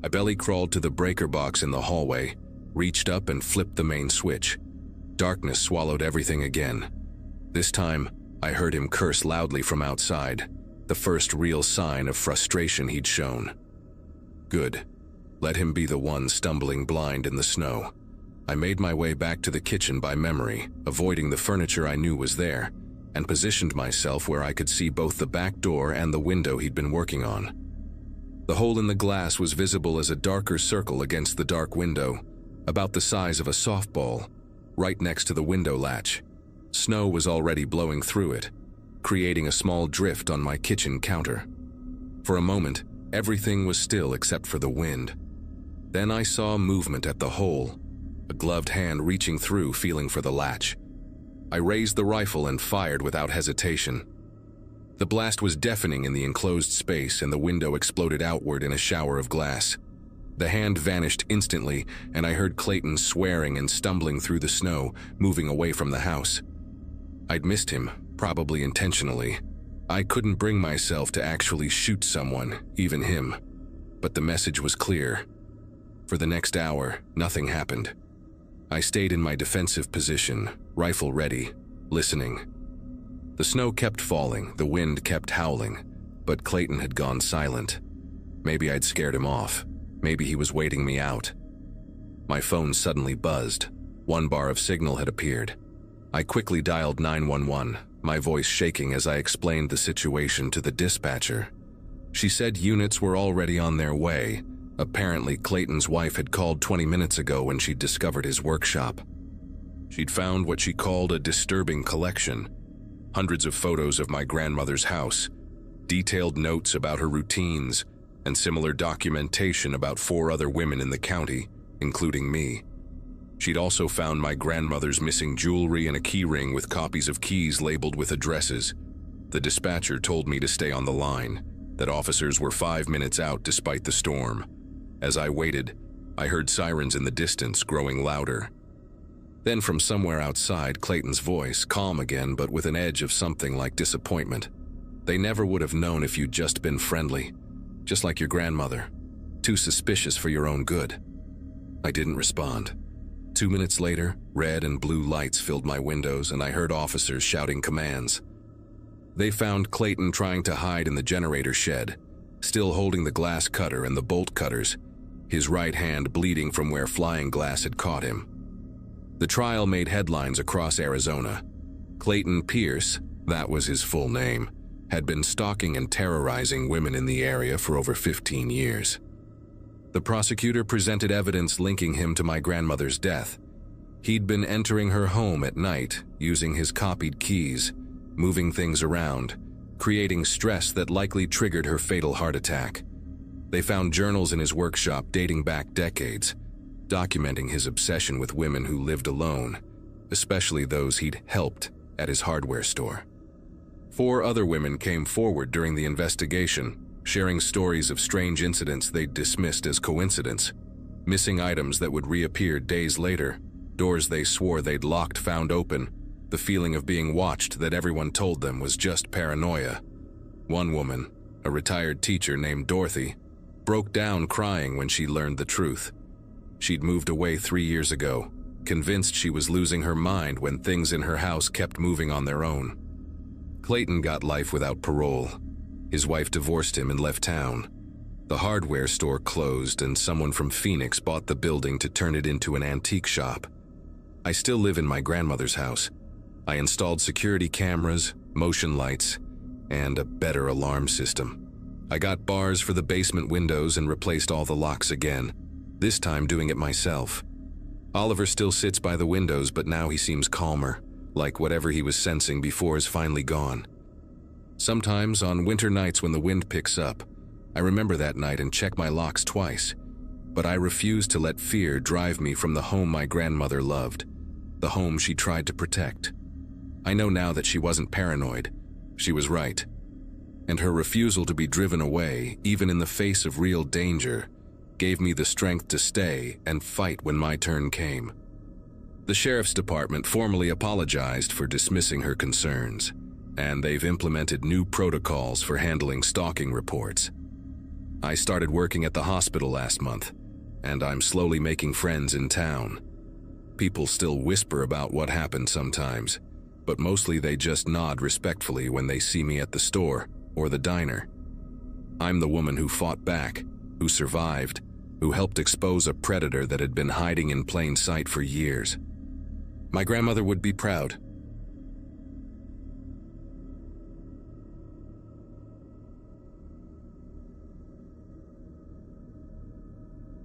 I belly crawled to the breaker box in the hallway, reached up and flipped the main switch. Darkness swallowed everything again. This time, I heard him curse loudly from outside, the first real sign of frustration he'd shown. Good. Let him be the one stumbling blind in the snow. I made my way back to the kitchen by memory, avoiding the furniture I knew was there, and positioned myself where I could see both the back door and the window he'd been working on. The hole in the glass was visible as a darker circle against the dark window, about the size of a softball, right next to the window latch. Snow was already blowing through it, creating a small drift on my kitchen counter. For a moment, everything was still except for the wind. Then I saw movement at the hole, a gloved hand reaching through, feeling for the latch. I raised the rifle and fired without hesitation. The blast was deafening in the enclosed space, and the window exploded outward in a shower of glass. The hand vanished instantly, and I heard Clayton swearing and stumbling through the snow, moving away from the house. I'd missed him, probably intentionally. I couldn't bring myself to actually shoot someone, even him. But the message was clear. For the next hour, nothing happened. I stayed in my defensive position, rifle ready, listening. The snow kept falling, the wind kept howling, but Clayton had gone silent. Maybe I'd scared him off. Maybe he was waiting me out. My phone suddenly buzzed. One bar of signal had appeared. I quickly dialed 911, my voice shaking as I explained the situation to the dispatcher. She said units were already on their way. Apparently, Clayton's wife had called 20 minutes ago when she'd discovered his workshop. She'd found what she called a disturbing collection. Hundreds of photos of my grandmother's house, detailed notes about her routines, and similar documentation about 4 other women in the county, including me. She'd also found my grandmother's missing jewelry and a key ring with copies of keys labeled with addresses. The dispatcher told me to stay on the line, that officers were 5 minutes out despite the storm. As I waited, I heard sirens in the distance growing louder. Then from somewhere outside, Clayton's voice, calm again but with an edge of something like disappointment. They never would have known if you'd just been friendly, just like your grandmother, too suspicious for your own good. I didn't respond. 2 minutes later, red and blue lights filled my windows and I heard officers shouting commands. They found Clayton trying to hide in the generator shed, still holding the glass cutter and the bolt cutters, his right hand bleeding from where flying glass had caught him. The trial made headlines across Arizona. Clayton Pierce, that was his full name, had been stalking and terrorizing women in the area for over 15 years. The prosecutor presented evidence linking him to my grandmother's death. He'd been entering her home at night, using his copied keys, moving things around, creating stress that likely triggered her fatal heart attack. They found journals in his workshop dating back decades, documenting his obsession with women who lived alone, especially those he'd helped at his hardware store. 4 other women came forward during the investigation, sharing stories of strange incidents they'd dismissed as coincidence, missing items that would reappear days later, doors they swore they'd locked found open, the feeling of being watched that everyone told them was just paranoia. One woman, a retired teacher named Dorothy, broke down crying when she learned the truth. She'd moved away 3 years ago, convinced she was losing her mind when things in her house kept moving on their own. Clayton got life without parole. His wife divorced him and left town. The hardware store closed and someone from Phoenix bought the building to turn it into an antique shop. I still live in my grandmother's house. I installed security cameras, motion lights, and a better alarm system. I got bars for the basement windows and replaced all the locks again, this time doing it myself. Oliver still sits by the windows, but now he seems calmer, like whatever he was sensing before is finally gone. Sometimes, on winter nights when the wind picks up, I remember that night and check my locks twice, but I refuse to let fear drive me from the home my grandmother loved, the home she tried to protect. I know now that she wasn't paranoid. She was right. And her refusal to be driven away, even in the face of real danger, gave me the strength to stay and fight when my turn came. The sheriff's department formally apologized for dismissing her concerns, and they've implemented new protocols for handling stalking reports. I started working at the hospital last month, and I'm slowly making friends in town. People still whisper about what happened sometimes, but mostly they just nod respectfully when they see me at the store or the diner. I'm the woman who fought back, who survived, who helped expose a predator that had been hiding in plain sight for years. My grandmother would be proud.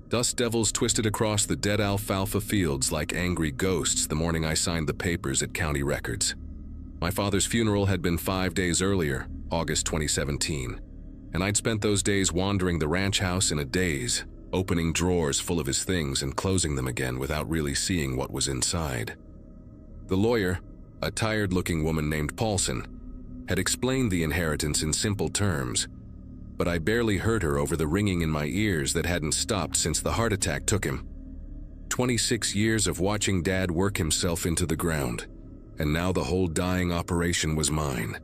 Dust devils twisted across the dead alfalfa fields like angry ghosts the morning I signed the papers at county records. My father's funeral had been 5 days earlier, August 2017, and I'd spent those days wandering the ranch house in a daze, opening drawers full of his things and closing them again without really seeing what was inside. The lawyer, a tired-looking woman named Paulson, had explained the inheritance in simple terms, but I barely heard her over the ringing in my ears that hadn't stopped since the heart attack took him. 26 years of watching Dad work himself into the ground, and now the whole dying operation was mine.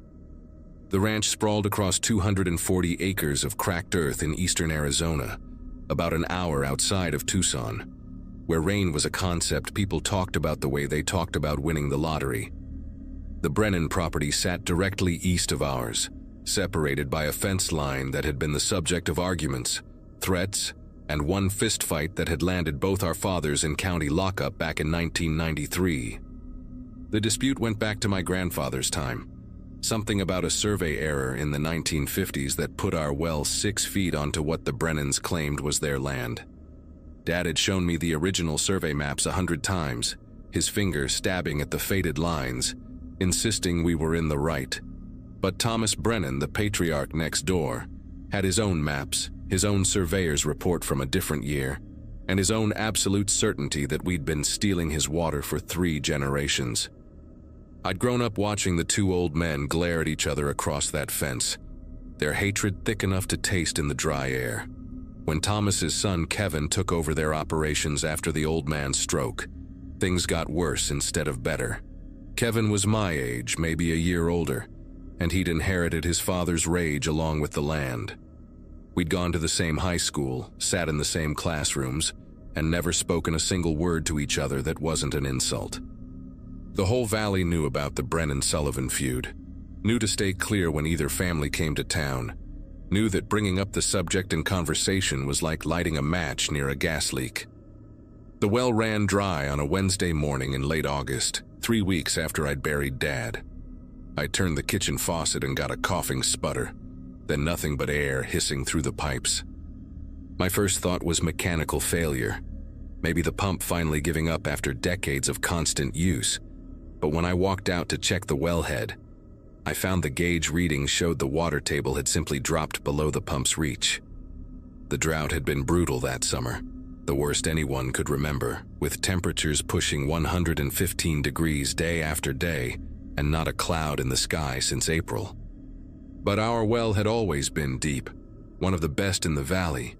The ranch sprawled across 240 acres of cracked earth in eastern Arizona, about an hour outside of Tucson, where rain was a concept people talked about the way they talked about winning the lottery. The Brennan property sat directly east of ours, separated by a fence line that had been the subject of arguments, threats, and one fistfight that had landed both our fathers in county lockup back in 1993. The dispute went back to my grandfather's time, something about a survey error in the 1950s that put our well 6 feet onto what the Brennans claimed was their land. Dad had shown me the original survey maps 100 times, his finger stabbing at the faded lines, insisting we were in the right. But Thomas Brennan, the patriarch next door, had his own maps, his own surveyor's report from a different year, and his own absolute certainty that we'd been stealing his water for 3 generations. I'd grown up watching the 2 old men glare at each other across that fence, their hatred thick enough to taste in the dry air. When Thomas's son Kevin took over their operations after the old man's stroke, things got worse instead of better. Kevin was my age, maybe a year older, and he'd inherited his father's rage along with the land. We'd gone to the same high school, sat in the same classrooms, and never spoken a single word to each other that wasn't an insult. The whole valley knew about the Brennan-Sullivan feud, knew to stay clear when either family came to town, knew that bringing up the subject in conversation was like lighting a match near a gas leak. The well ran dry on a Wednesday morning in late August, 3 weeks after I'd buried Dad. I turned the kitchen faucet and got a coughing sputter, then nothing but air hissing through the pipes. My first thought was mechanical failure, maybe the pump finally giving up after decades of constant use. But when I walked out to check the wellhead, I found the gauge readings showed the water table had simply dropped below the pump's reach. The drought had been brutal that summer, the worst anyone could remember, with temperatures pushing 115 degrees day after day, and not a cloud in the sky since April. But our well had always been deep, one of the best in the valley,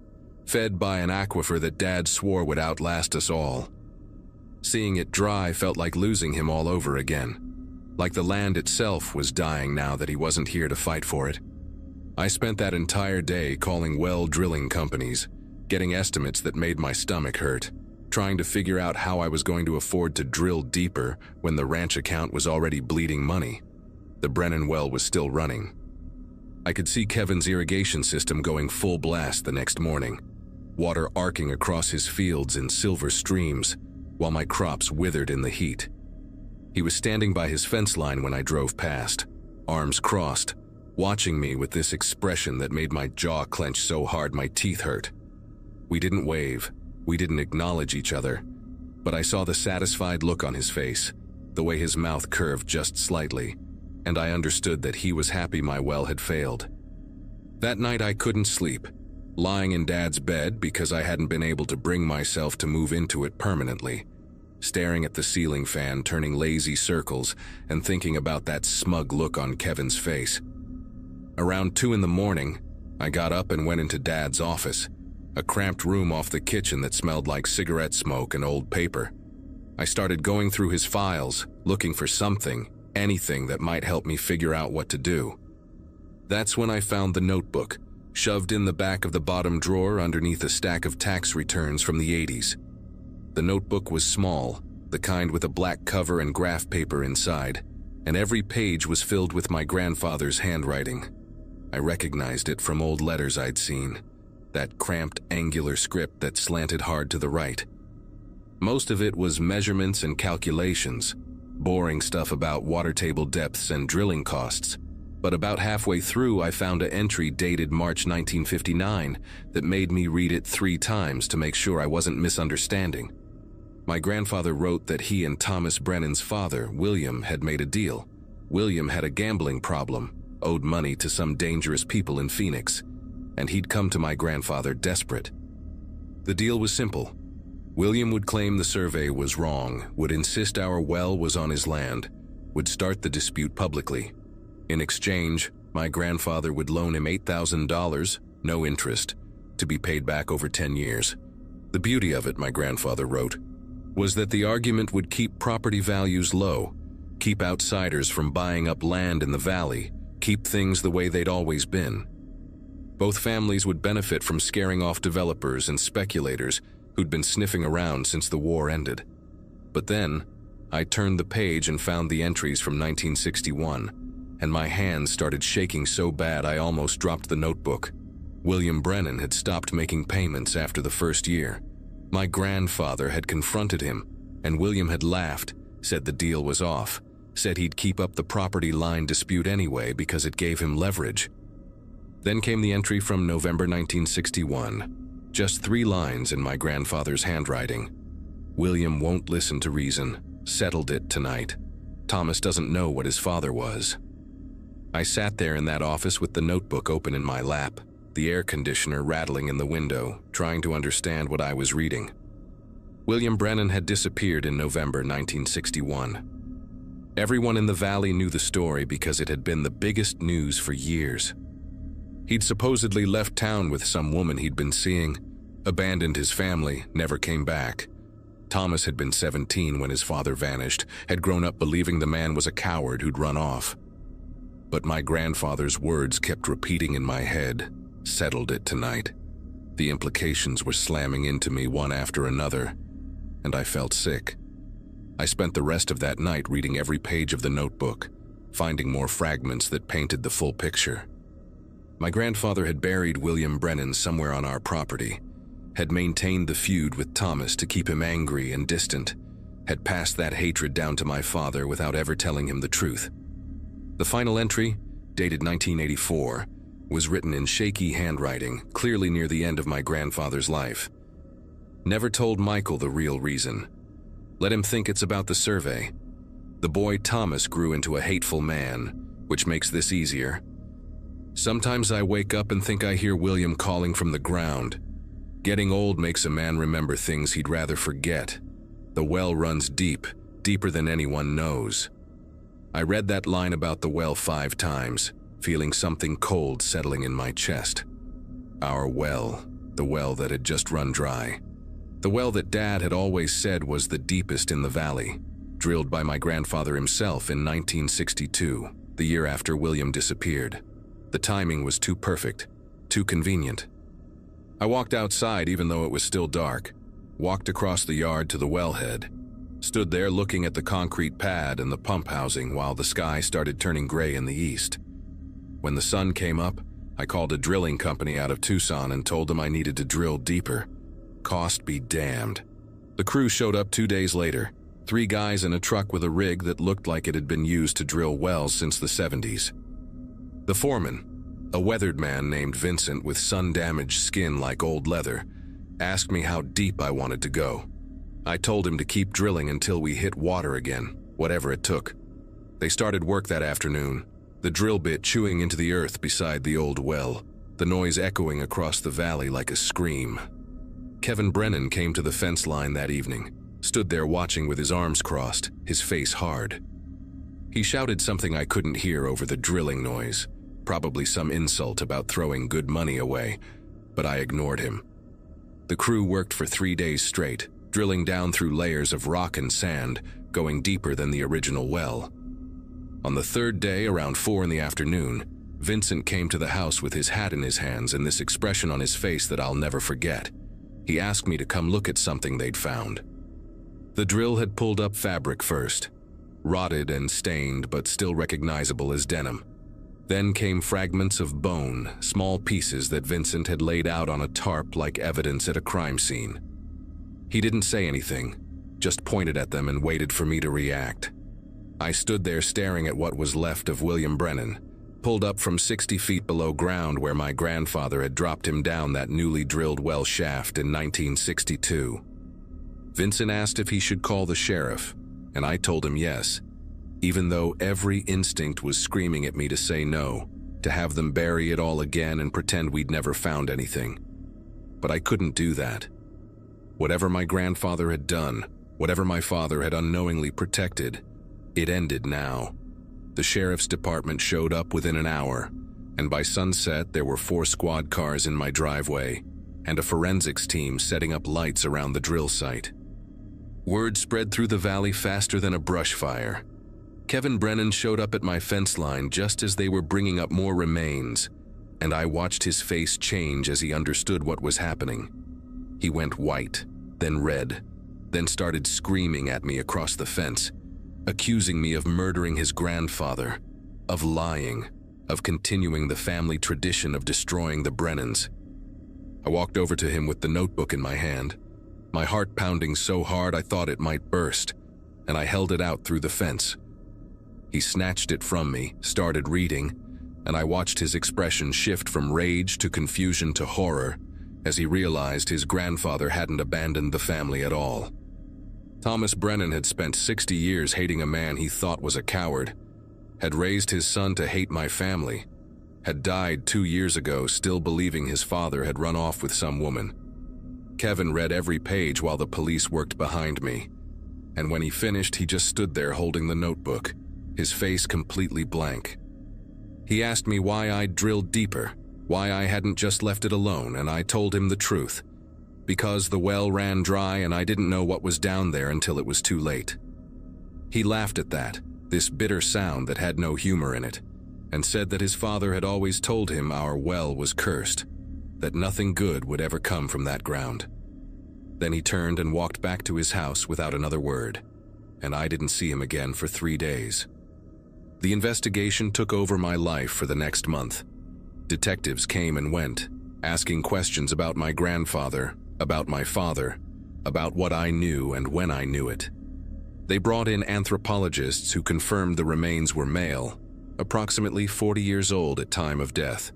fed by an aquifer that Dad swore would outlast us all. Seeing it dry felt like losing him all over again, like the land itself was dying now that he wasn't here to fight for it. I spent that entire day calling well drilling companies, getting estimates that made my stomach hurt, trying to figure out how I was going to afford to drill deeper when the ranch account was already bleeding money. The Brennan well was still running. I could see Kevin's irrigation system going full blast the next morning, water arcing across his fields in silver streams, while my crops withered in the heat. He was standing by his fence line when I drove past, arms crossed, watching me with this expression that made my jaw clench so hard my teeth hurt. We didn't wave, we didn't acknowledge each other, but I saw the satisfied look on his face, the way his mouth curved just slightly, and I understood that he was happy my well had failed. That night I couldn't sleep, lying in Dad's bed because I hadn't been able to bring myself to move into it permanently, staring at the ceiling fan turning lazy circles and thinking about that smug look on Kevin's face. Around 2 in the morning, I got up and went into Dad's office, a cramped room off the kitchen that smelled like cigarette smoke and old paper. I started going through his files, looking for something, anything that might help me figure out what to do. That's when I found the notebook, shoved in the back of the bottom drawer underneath a stack of tax returns from the 80s. The notebook was small, the kind with a black cover and graph paper inside, and every page was filled with my grandfather's handwriting. I recognized it from old letters I'd seen, that cramped, angular script that slanted hard to the right. Most of it was measurements and calculations, boring stuff about water table depths and drilling costs, but about halfway through I found an entry dated March 1959 that made me read it 3 times to make sure I wasn't misunderstanding. My grandfather wrote that he and Thomas Brennan's father, William, had made a deal. William had a gambling problem, owed money to some dangerous people in Phoenix, and he'd come to my grandfather desperate. The deal was simple. William would claim the survey was wrong, would insist our well was on his land, would start the dispute publicly. In exchange, my grandfather would loan him $8,000, no interest, to be paid back over 10 years. The beauty of it, my grandfather wrote, was that the argument would keep property values low, keep outsiders from buying up land in the valley, keep things the way they'd always been. Both families would benefit from scaring off developers and speculators who'd been sniffing around since the war ended. But then, I turned the page and found the entries from 1961, and my hands started shaking so bad I almost dropped the notebook. William Brennan had stopped making payments after the first year. My grandfather had confronted him, and William had laughed, said the deal was off, said he'd keep up the property line dispute anyway because it gave him leverage. Then came the entry from November 1961, just 3 lines in my grandfather's handwriting. William won't listen to reason, settled it tonight. Thomas doesn't know what his father was. I sat there in that office with the notebook open in my lap, the air conditioner rattling in the window, trying to understand what I was reading. William Brennan had disappeared in November 1961. Everyone in the valley knew the story because it had been the biggest news for years. He'd supposedly left town with some woman he'd been seeing, abandoned his family, never came back. Thomas had been 17 when his father vanished, had grown up believing the man was a coward who'd run off. But my grandfather's words kept repeating in my head, settled it tonight. The implications were slamming into me one after another, and I felt sick. I spent the rest of that night reading every page of the notebook, finding more fragments that painted the full picture. My grandfather had buried William Brennan somewhere on our property, had maintained the feud with Thomas to keep him angry and distant, had passed that hatred down to my father without ever telling him the truth. The final entry, dated 1984, was written in shaky handwriting, clearly near the end of my grandfather's life. Never told Michael the real reason. Let him think it's about the survey. The boy Thomas grew into a hateful man, which makes this easier. Sometimes I wake up and think I hear William calling from the ground. Getting old makes a man remember things he'd rather forget. The well runs deep, deeper than anyone knows. I read that line about the well 5 times, feeling something cold settling in my chest. Our well, the well that had just run dry. The well that Dad had always said was the deepest in the valley, drilled by my grandfather himself in 1962, the year after William disappeared. The timing was too perfect, too convenient. I walked outside even though it was still dark, walked across the yard to the wellhead, stood there looking at the concrete pad and the pump housing while the sky started turning gray in the east. When the sun came up, I called a drilling company out of Tucson and told them I needed to drill deeper. Cost be damned. The crew showed up 2 days later, 3 guys in a truck with a rig that looked like it had been used to drill wells since the 70s. The foreman, a weathered man named Vincent with sun-damaged skin like old leather, asked me how deep I wanted to go. I told him to keep drilling until we hit water again, whatever it took. They started work that afternoon, the drill bit chewing into the earth beside the old well, the noise echoing across the valley like a scream. Kevin Brennan came to the fence line that evening, stood there watching with his arms crossed, his face hard. He shouted something I couldn't hear over the drilling noise, probably some insult about throwing good money away, but I ignored him. The crew worked for 3 days straight, drilling down through layers of rock and sand, going deeper than the original well. On the 3rd day, around 4 in the afternoon, Vincent came to the house with his hat in his hands and this expression on his face that I'll never forget. He asked me to come look at something they'd found. The drill had pulled up fabric first, rotted and stained but still recognizable as denim. Then came fragments of bone, small pieces that Vincent had laid out on a tarp like evidence at a crime scene. He didn't say anything, just pointed at them and waited for me to react. I stood there staring at what was left of William Brennan, pulled up from 60 feet below ground where my grandfather had dropped him down that newly drilled well shaft in 1962. Vincent asked if he should call the sheriff, and I told him yes, even though every instinct was screaming at me to say no, to have them bury it all again and pretend we'd never found anything. But I couldn't do that. Whatever my grandfather had done, whatever my father had unknowingly protected, it ended now. The sheriff's department showed up within an hour, and by sunset there were 4 squad cars in my driveway and a forensics team setting up lights around the drill site. Word spread through the valley faster than a brush fire. Kevin Brennan showed up at my fence line just as they were bringing up more remains, and I watched his face change as he understood what was happening. He went white, then red, then started screaming at me across the fence, accusing me of murdering his grandfather, of lying, of continuing the family tradition of destroying the Brennans. I walked over to him with the notebook in my hand, my heart pounding so hard I thought it might burst, and I held it out through the fence. He snatched it from me, started reading, and I watched his expression shift from rage to confusion to horror as he realized his grandfather hadn't abandoned the family at all. Thomas Brennan had spent 60 years hating a man he thought was a coward, had raised his son to hate my family, had died 2 years ago still believing his father had run off with some woman. Kevin read every page while the police worked behind me, and when he finished he just stood there holding the notebook, his face completely blank. He asked me why I'd drilled deeper, why I hadn't just left it alone, and I told him the truth. Because the well ran dry and I didn't know what was down there until it was too late. He laughed at that, this bitter sound that had no humor in it, and said that his father had always told him our well was cursed, that nothing good would ever come from that ground. Then he turned and walked back to his house without another word, and I didn't see him again for 3 days. The investigation took over my life for the next month. Detectives came and went, asking questions about my grandfather, about my father, about what I knew and when I knew it. They brought in anthropologists who confirmed the remains were male, approximately 40 years old at time of death,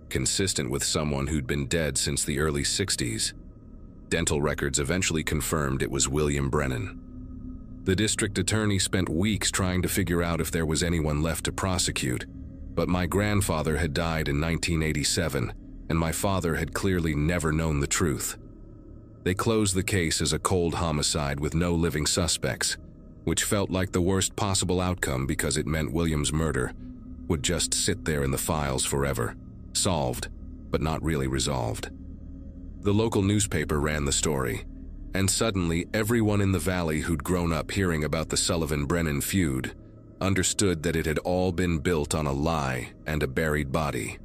consistent with someone who'd been dead since the early 60s. Dental records eventually confirmed it was William Brennan. The district attorney spent weeks trying to figure out if there was anyone left to prosecute, but my grandfather had died in 1987, and my father had clearly never known the truth. They closed the case as a cold homicide with no living suspects, which felt like the worst possible outcome because it meant William's murder would just sit there in the files forever, solved, but not really resolved. The local newspaper ran the story, and suddenly everyone in the valley who'd grown up hearing about the Sullivan-Brennan feud understood that it had all been built on a lie and a buried body.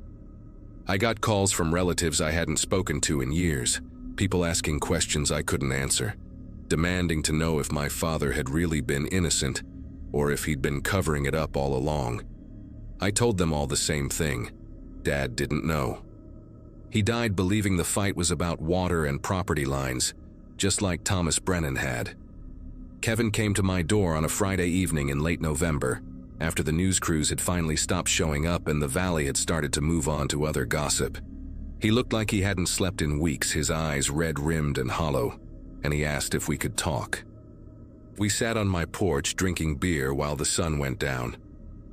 I got calls from relatives I hadn't spoken to in years, people asking questions I couldn't answer, demanding to know if my father had really been innocent or if he'd been covering it up all along. I told them all the same thing. Dad didn't know. He died believing the fight was about water and property lines, just like Thomas Brennan had. Kevin came to my door on a Friday evening in late November, after the news crews had finally stopped showing up and the valley had started to move on to other gossip. He looked like he hadn't slept in weeks, his eyes red-rimmed and hollow, and he asked if we could talk. We sat on my porch drinking beer while the sun went down,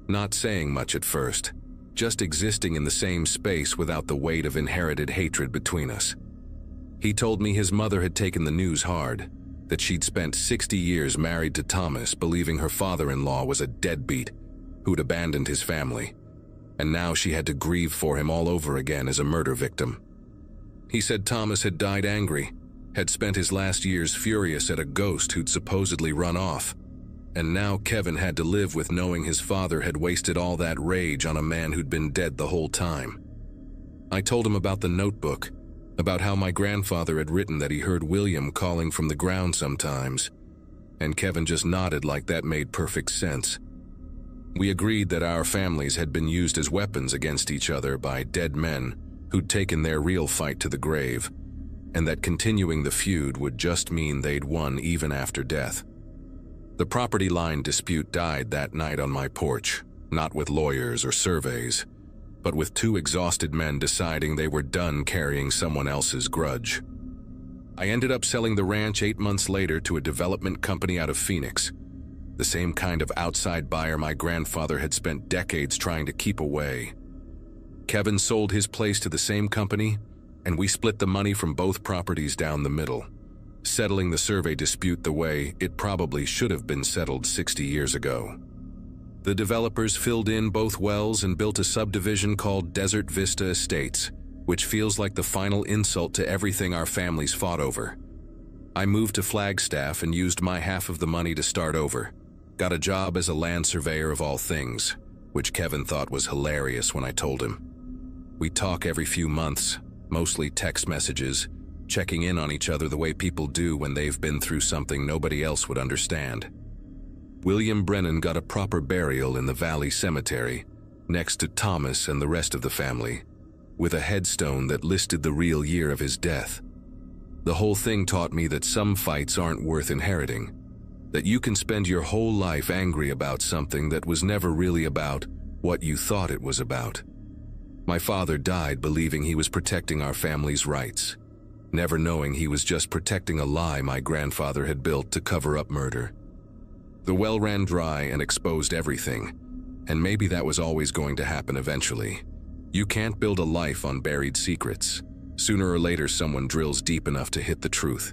not saying much at first, just existing in the same space without the weight of inherited hatred between us. He told me his mother had taken the news hard, that she'd spent 60 years married to Thomas, believing her father-in-law was a deadbeat who'd abandoned his family, and now she had to grieve for him all over again as a murder victim. He said Thomas had died angry, had spent his last years furious at a ghost who'd supposedly run off, and now Kevin had to live with knowing his father had wasted all that rage on a man who'd been dead the whole time. I told him about the notebook, about how my grandfather had written that he heard William calling from the ground sometimes, and Kevin just nodded like that made perfect sense. We agreed that our families had been used as weapons against each other by dead men who'd taken their real fight to the grave, and that continuing the feud would just mean they'd won even after death. The property line dispute died that night on my porch, not with lawyers or surveys, but with two exhausted men deciding they were done carrying someone else's grudge. I ended up selling the ranch 8 months later to a development company out of Phoenix, the same kind of outside buyer my grandfather had spent decades trying to keep away. Kevin sold his place to the same company, and we split the money from both properties down the middle, settling the survey dispute the way it probably should have been settled 60 years ago. The developers filled in both wells and built a subdivision called Desert Vista Estates, which feels like the final insult to everything our families fought over. I moved to Flagstaff and used my half of the money to start over. Got a job as a land surveyor of all things, which Kevin thought was hilarious when I told him. We talk every few months, mostly text messages, checking in on each other the way people do when they've been through something nobody else would understand. William Brennan got a proper burial in the Valley Cemetery, next to Thomas and the rest of the family, with a headstone that listed the real year of his death. The whole thing taught me that some fights aren't worth inheriting, that you can spend your whole life angry about something that was never really about what you thought it was about. My father died believing he was protecting our family's rights, never knowing he was just protecting a lie my grandfather had built to cover up murder. The well ran dry and exposed everything, and maybe that was always going to happen eventually. You can't build a life on buried secrets. Sooner or later someone drills deep enough to hit the truth.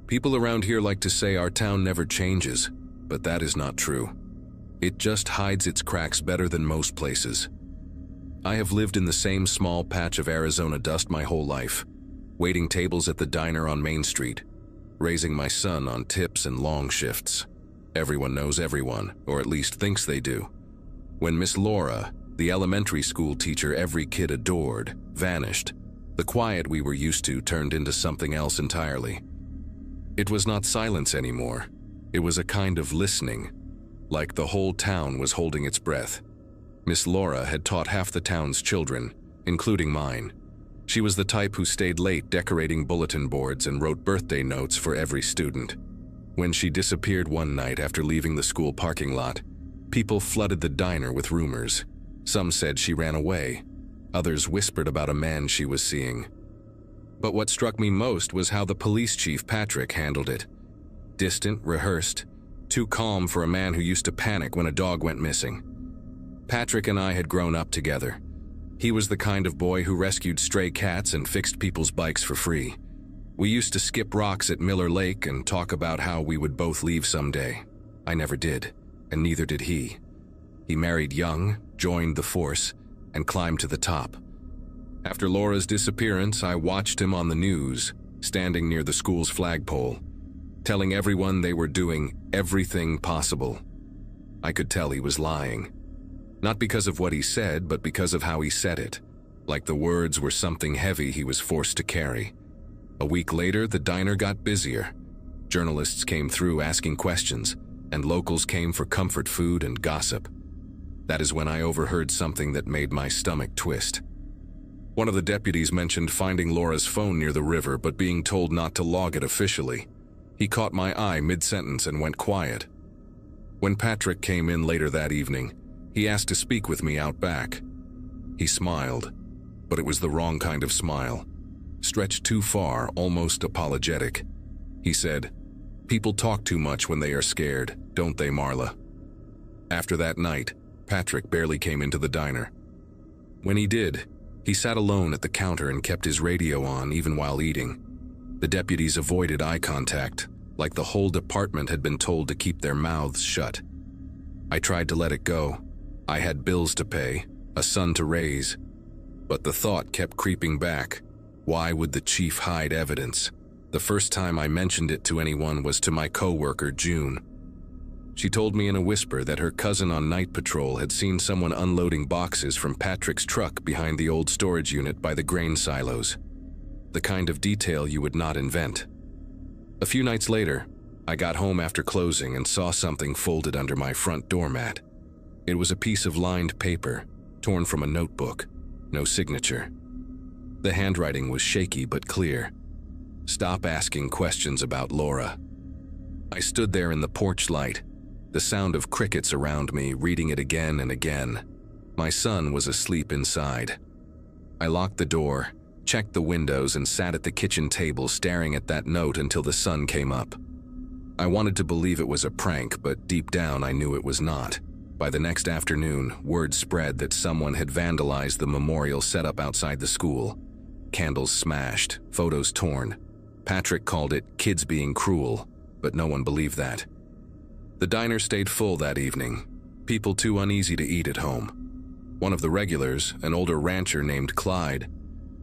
People around here like to say our town never changes, but that is not true. It just hides its cracks better than most places. I have lived in the same small patch of Arizona dust my whole life, waiting tables at the diner on Main Street, raising my son on tips and long shifts. Everyone knows everyone, or at least thinks they do. When Miss Laura, the elementary school teacher every kid adored, vanished, the quiet we were used to turned into something else entirely. It was not silence anymore. It was a kind of listening, like the whole town was holding its breath. Miss Laura had taught half the town's children, including mine. She was the type who stayed late decorating bulletin boards and wrote birthday notes for every student. When she disappeared one night after leaving the school parking lot, people flooded the diner with rumors. Some said she ran away. Others whispered about a man she was seeing. But what struck me most was how the police chief, Patrick, handled it. Distant, rehearsed, too calm for a man who used to panic when a dog went missing. Patrick and I had grown up together. He was the kind of boy who rescued stray cats and fixed people's bikes for free. We used to skip rocks at Miller Lake and talk about how we would both leave someday. I never did, and neither did he. He married young, joined the force, and climbed to the top. After Laura's disappearance, I watched him on the news, standing near the school's flagpole, telling everyone they were doing everything possible. I could tell he was lying. Not because of what he said, but because of how he said it, like the words were something heavy he was forced to carry. A week later, the diner got busier. Journalists came through asking questions, and locals came for comfort food and gossip. That is when I overheard something that made my stomach twist. One of the deputies mentioned finding Laura's phone near the river, but being told not to log it officially. He caught my eye mid-sentence and went quiet. When Patrick came in later that evening, he asked to speak with me out back. He smiled, but it was the wrong kind of smile. Stretched too far, almost apologetic. He said, "People talk too much when they are scared, don't they, Marla?" After that night, Patrick barely came into the diner. When he did, he sat alone at the counter and kept his radio on even while eating. The deputies avoided eye contact, like the whole department had been told to keep their mouths shut. I tried to let it go. I had bills to pay, a son to raise. But the thought kept creeping back. Why would the chief hide evidence? The first time I mentioned it to anyone was to my co-worker, June. She told me in a whisper that her cousin on night patrol had seen someone unloading boxes from Patrick's truck behind the old storage unit by the grain silos. The kind of detail you would not invent. A few nights later, I got home after closing and saw something folded under my front doormat. It was a piece of lined paper, torn from a notebook, no signature. The handwriting was shaky but clear. "Stop asking questions about Laura." I stood there in the porch light, the sound of crickets around me, reading it again and again. My son was asleep inside. I locked the door, checked the windows, and sat at the kitchen table staring at that note until the sun came up. I wanted to believe it was a prank, but deep down I knew it was not. By the next afternoon, word spread that someone had vandalized the memorial set up outside the school. Candles smashed, photos torn. Patrick called it kids being cruel, but no one believed that. The diner stayed full that evening, people too uneasy to eat at home. One of the regulars, an older rancher named Clyde,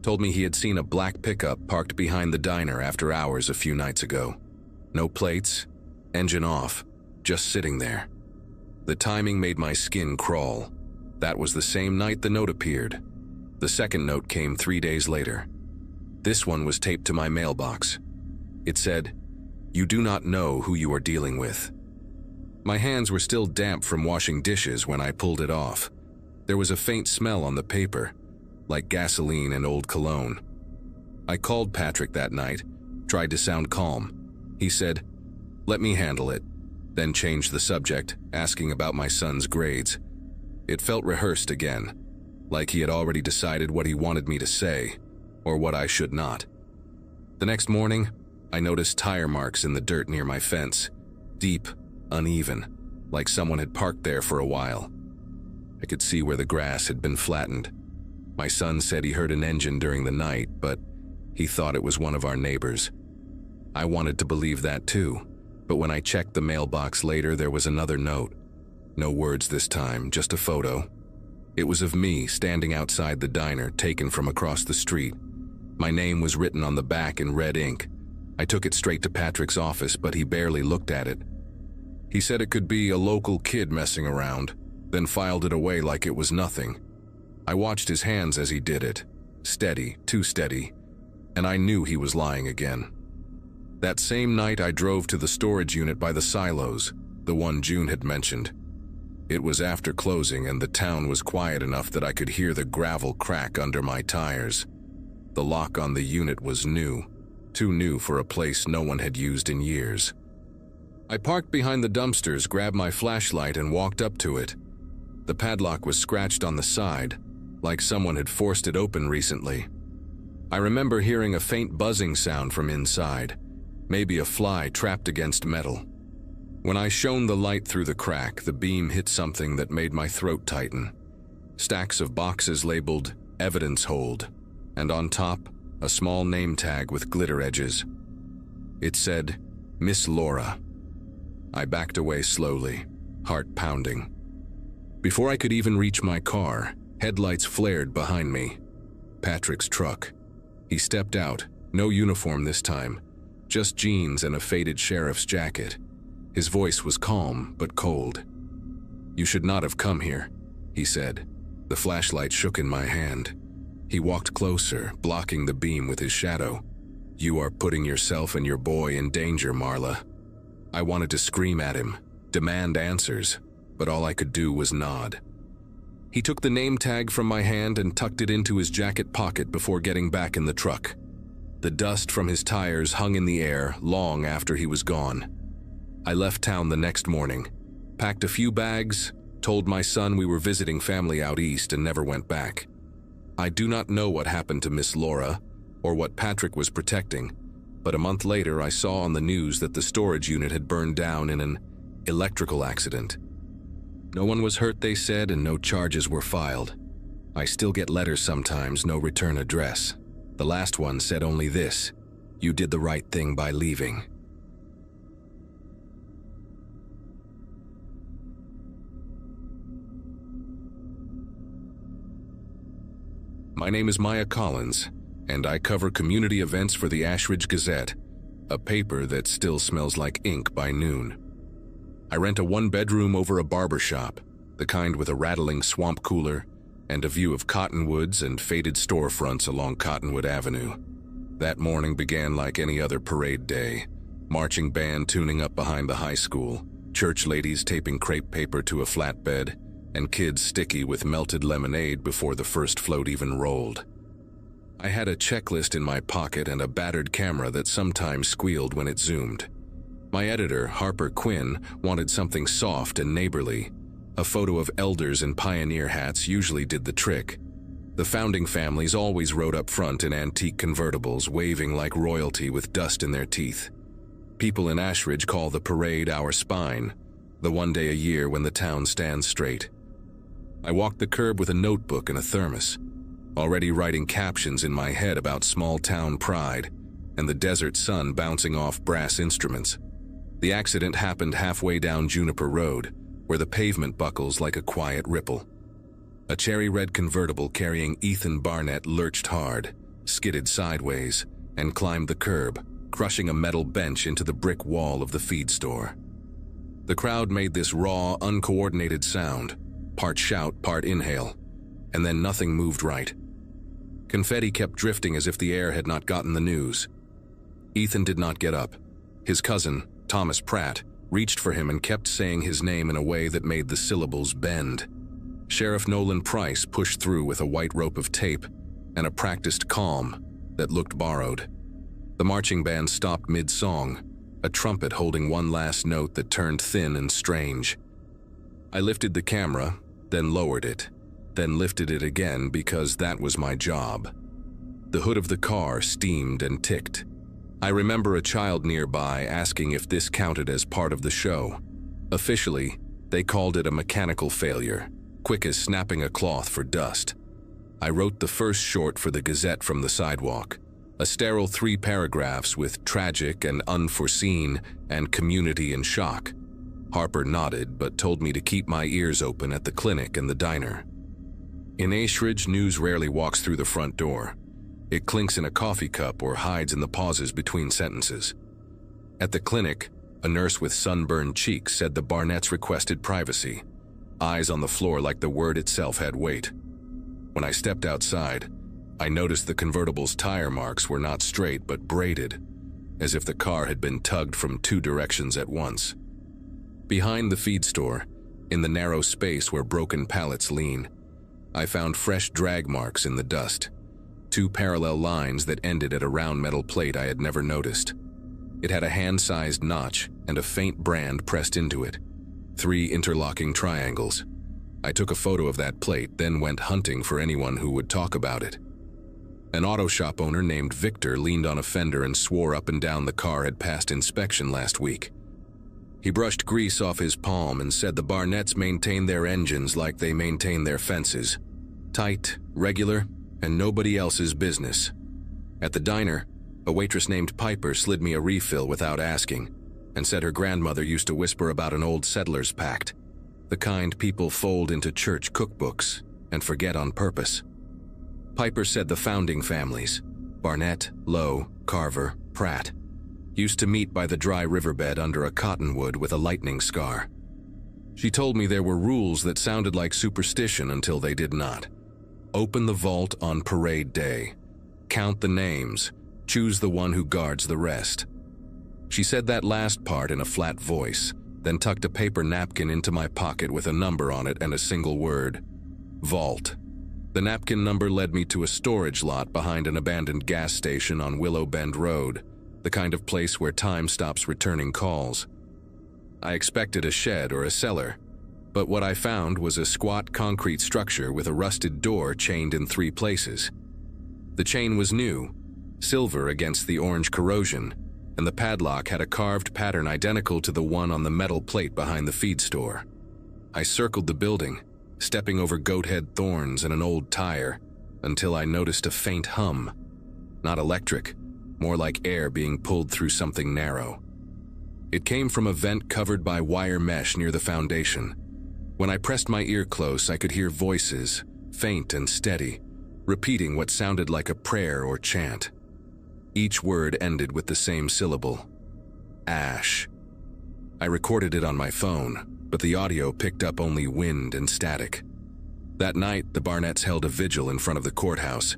told me he had seen a black pickup parked behind the diner after hours a few nights ago. No plates, engine off, just sitting there. The timing made my skin crawl. That was the same night the note appeared. The second note came 3 days later. This one was taped to my mailbox. It said, "You do not know who you are dealing with." My hands were still damp from washing dishes when I pulled it off. There was a faint smell on the paper, like gasoline and old cologne. I called Patrick that night, tried to sound calm. He said, "Let me handle it," then changed the subject, asking about my son's grades. It felt rehearsed again, like he had already decided what he wanted me to say, or what I should not. The next morning, I noticed tire marks in the dirt near my fence, deep, uneven, like someone had parked there for a while. I could see where the grass had been flattened. My son said he heard an engine during the night, but he thought it was one of our neighbors. I wanted to believe that too, but when I checked the mailbox later, there was another note. No words this time, just a photo. It was of me standing outside the diner, taken from across the street. My name was written on the back in red ink. I took it straight to Patrick's office, but he barely looked at it. He said it could be a local kid messing around, then filed it away like it was nothing. I watched his hands as he did it, steady, too steady, and I knew he was lying again. That same night, I drove to the storage unit by the silos, the one June had mentioned. It was after closing, and the town was quiet enough that I could hear the gravel crack under my tires. The lock on the unit was new, too new for a place no one had used in years. I parked behind the dumpsters, grabbed my flashlight, and walked up to it. The padlock was scratched on the side, like someone had forced it open recently. I remember hearing a faint buzzing sound from inside, maybe a fly trapped against metal. When I shone the light through the crack, the beam hit something that made my throat tighten. Stacks of boxes labeled "Evidence Hold," and on top, a small name tag with glitter edges. It said, "Miss Laura." I backed away slowly, heart pounding. Before I could even reach my car, headlights flared behind me. Patrick's truck. He stepped out, no uniform this time, just jeans and a faded sheriff's jacket. His voice was calm but cold. "You should not have come here," he said. The flashlight shook in my hand. He walked closer, blocking the beam with his shadow. "You are putting yourself and your boy in danger, Marla." I wanted to scream at him, demand answers, but all I could do was nod. He took the name tag from my hand and tucked it into his jacket pocket before getting back in the truck. The dust from his tires hung in the air long after he was gone. I left town the next morning, packed a few bags, told my son we were visiting family out east and never went back. I do not know what happened to Miss Laura or what Patrick was protecting, but a month later I saw on the news that the storage unit had burned down in an electrical accident. No one was hurt, they said, and no charges were filed. I still get letters sometimes, no return address. The last one said only this: "You did the right thing by leaving." My name is Maya Collins, and I cover community events for the Ashridge Gazette, a paper that still smells like ink by noon. I rent a one-bedroom over a barber shop, the kind with a rattling swamp cooler and a view of cottonwoods and faded storefronts along Cottonwood Avenue. That morning began like any other parade day. Marching band tuning up behind the high school, church ladies taping crepe paper to a flatbed, and kids sticky with melted lemonade before the first float even rolled. I had a checklist in my pocket and a battered camera that sometimes squealed when it zoomed. My editor, Harper Quinn, wanted something soft and neighborly. A photo of elders in pioneer hats usually did the trick. The founding families always rode up front in antique convertibles, waving like royalty with dust in their teeth. People in Ashridge call the parade our spine, the one day a year when the town stands straight. I walked the curb with a notebook and a thermos, already writing captions in my head about small-town pride and the desert sun bouncing off brass instruments. The accident happened halfway down Juniper Road, where the pavement buckles like a quiet ripple. A cherry-red convertible carrying Ethan Barnett lurched hard, skidded sideways, and climbed the curb, crushing a metal bench into the brick wall of the feed store. The crowd made this raw, uncoordinated sound, part shout, part inhale, and then nothing moved right. Confetti kept drifting as if the air had not gotten the news. Ethan did not get up. His cousin, Thomas Pratt, reached for him and kept saying his name in a way that made the syllables bend. Sheriff Nolan Price pushed through with a white rope of tape and a practiced calm that looked borrowed. The marching band stopped mid-song, a trumpet holding one last note that turned thin and strange. I lifted the camera, then lowered it, then lifted it again because that was my job. The hood of the car steamed and ticked. I remember a child nearby asking if this counted as part of the show. Officially, they called it a mechanical failure, quick as snapping a cloth for dust. I wrote the first short for the Gazette from the sidewalk, a sterile 3 paragraphs with tragic and unforeseen and community in shock. Harper nodded but told me to keep my ears open at the clinic and the diner. In Ashridge, news rarely walks through the front door. It clinks in a coffee cup or hides in the pauses between sentences. At the clinic, a nurse with sunburned cheeks said the Barnetts requested privacy, eyes on the floor like the word itself had weight. When I stepped outside, I noticed the convertible's tire marks were not straight but braided, as if the car had been tugged from 2 directions at once. Behind the feed store, in the narrow space where broken pallets lean, I found fresh drag marks in the dust, 2 parallel lines that ended at a round metal plate I had never noticed. It had a hand-sized notch and a faint brand pressed into it, 3 interlocking triangles. I took a photo of that plate, then went hunting for anyone who would talk about it. An auto shop owner named Victor leaned on a fender and swore up and down the car had passed inspection last week. He brushed grease off his palm and said the Barnetts maintain their engines like they maintain their fences. Tight, regular, and nobody else's business. At the diner, a waitress named Piper slid me a refill without asking, and said her grandmother used to whisper about an old settler's pact, the kind people fold into church cookbooks and forget on purpose. Piper said the founding families, Barnett, Lowe, Carver, Pratt, used to meet by the dry riverbed under a cottonwood with a lightning scar. She told me there were rules that sounded like superstition until they did not. Open the vault on parade day. Count the names. Choose the one who guards the rest. She said that last part in a flat voice, then tucked a paper napkin into my pocket with a number on it and a single word: vault. The napkin number led me to a storage lot behind an abandoned gas station on Willow Bend Road, the kind of place where time stops returning calls. I expected a shed or a cellar, but what I found was a squat concrete structure with a rusted door chained in 3 places. The chain was new, silver against the orange corrosion, and the padlock had a carved pattern identical to the one on the metal plate behind the feed store. I circled the building, stepping over goat-head thorns and an old tire, until I noticed a faint hum. Not electric, more like air being pulled through something narrow. It came from a vent covered by wire mesh near the foundation. When I pressed my ear close, I could hear voices, faint and steady, repeating what sounded like a prayer or chant. Each word ended with the same syllable: ash. I recorded it on my phone, but the audio picked up only wind and static. That night, the Barnetts held a vigil in front of the courthouse,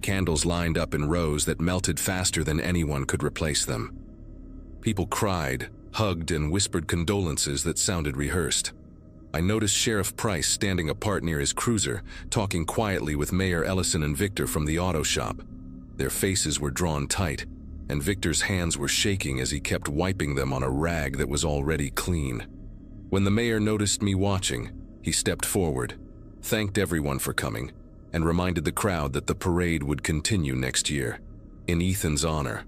candles lined up in rows that melted faster than anyone could replace them. People cried, hugged, and whispered condolences that sounded rehearsed. I noticed Sheriff Price standing apart near his cruiser, talking quietly with Mayor Ellison and Victor from the auto shop. Their faces were drawn tight, and Victor's hands were shaking as he kept wiping them on a rag that was already clean. When the mayor noticed me watching, he stepped forward, thanked everyone for coming, and reminded the crowd that the parade would continue next year, in Ethan's honor.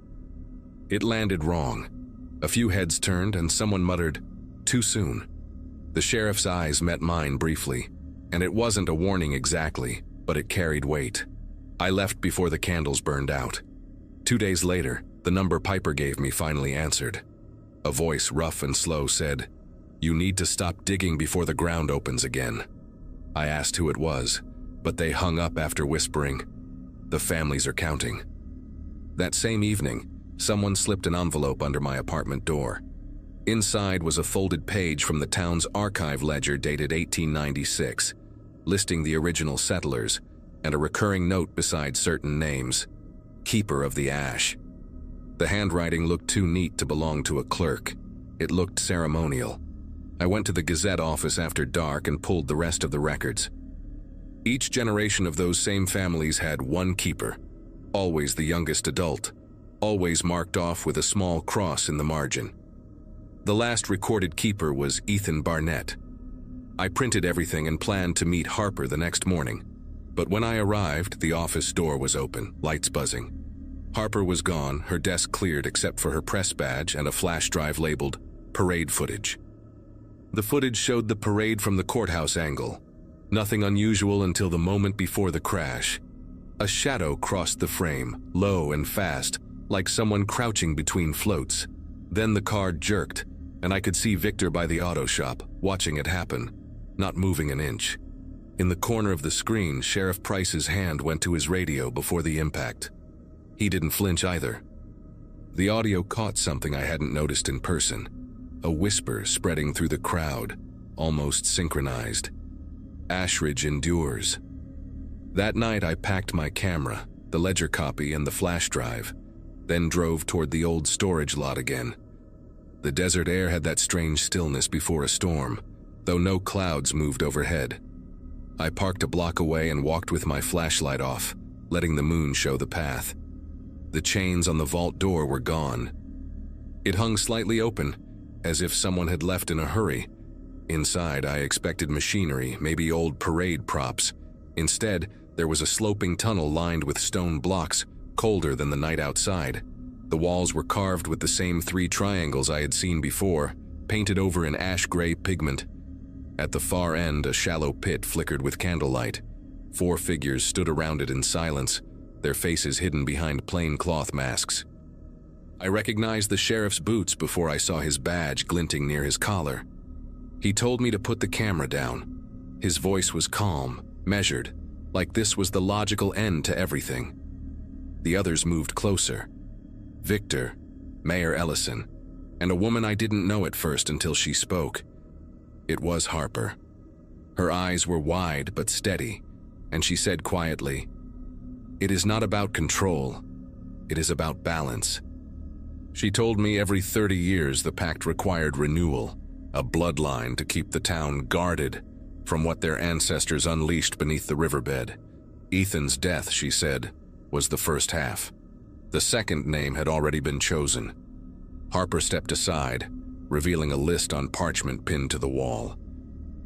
It landed wrong. A few heads turned and someone muttered, "Too soon." The sheriff's eyes met mine briefly, and it wasn't a warning exactly, but it carried weight. I left before the candles burned out. 2 days later, the number Piper gave me finally answered. A voice, rough and slow, said, "You need to stop digging before the ground opens again." I asked who it was, but they hung up after whispering, "The families are counting." That same evening, someone slipped an envelope under my apartment door. Inside was a folded page from the town's archive ledger dated 1896, listing the original settlers, and a recurring note beside certain names: Keeper of the Ash. The handwriting looked too neat to belong to a clerk. It looked ceremonial. I went to the Gazette office after dark and pulled the rest of the records. Each generation of those same families had one keeper, always the youngest adult, always marked off with a small cross in the margin. The last recorded keeper was Ethan Barnett. I printed everything and planned to meet Harper the next morning, but when I arrived, the office door was open, lights buzzing. Harper was gone, her desk cleared except for her press badge and a flash drive labeled "Parade Footage." The footage showed the parade from the courthouse angle. Nothing unusual until the moment before the crash. A shadow crossed the frame, low and fast, like someone crouching between floats. Then the car jerked, and I could see Victor by the auto shop, watching it happen, not moving an inch. In the corner of the screen, Sheriff Price's hand went to his radio before the impact. He didn't flinch either. The audio caught something I hadn't noticed in person. A whisper spreading through the crowd, almost synchronized. Ashridge endures. That night I packed my camera, the ledger copy and the flash drive, then drove toward the old storage lot again. The desert air had that strange stillness before a storm, though no clouds moved overhead. I parked a block away and walked with my flashlight off, letting the moon show the path. The chains on the vault door were gone. It hung slightly open, as if someone had left in a hurry. Inside, I expected machinery, maybe old parade props. Instead, there was a sloping tunnel lined with stone blocks, colder than the night outside. The walls were carved with the same 3 triangles I had seen before, painted over in ash-gray pigment. At the far end, a shallow pit flickered with candlelight. 4 figures stood around it in silence, their faces hidden behind plain cloth masks. I recognized the sheriff's boots before I saw his badge glinting near his collar. He told me to put the camera down. His voice was calm, measured, like this was the logical end to everything. The others moved closer. Victor, Mayor Ellison, and a woman I didn't know at first until she spoke. It was Harper. Her eyes were wide but steady, and she said quietly, "It is not about control. It is about balance." She told me every 30 years the pact required renewal, a bloodline to keep the town guarded from what their ancestors unleashed beneath the riverbed. Ethan's death, she said, was the first half. The second name had already been chosen. Harper stepped aside, revealing a list on parchment pinned to the wall.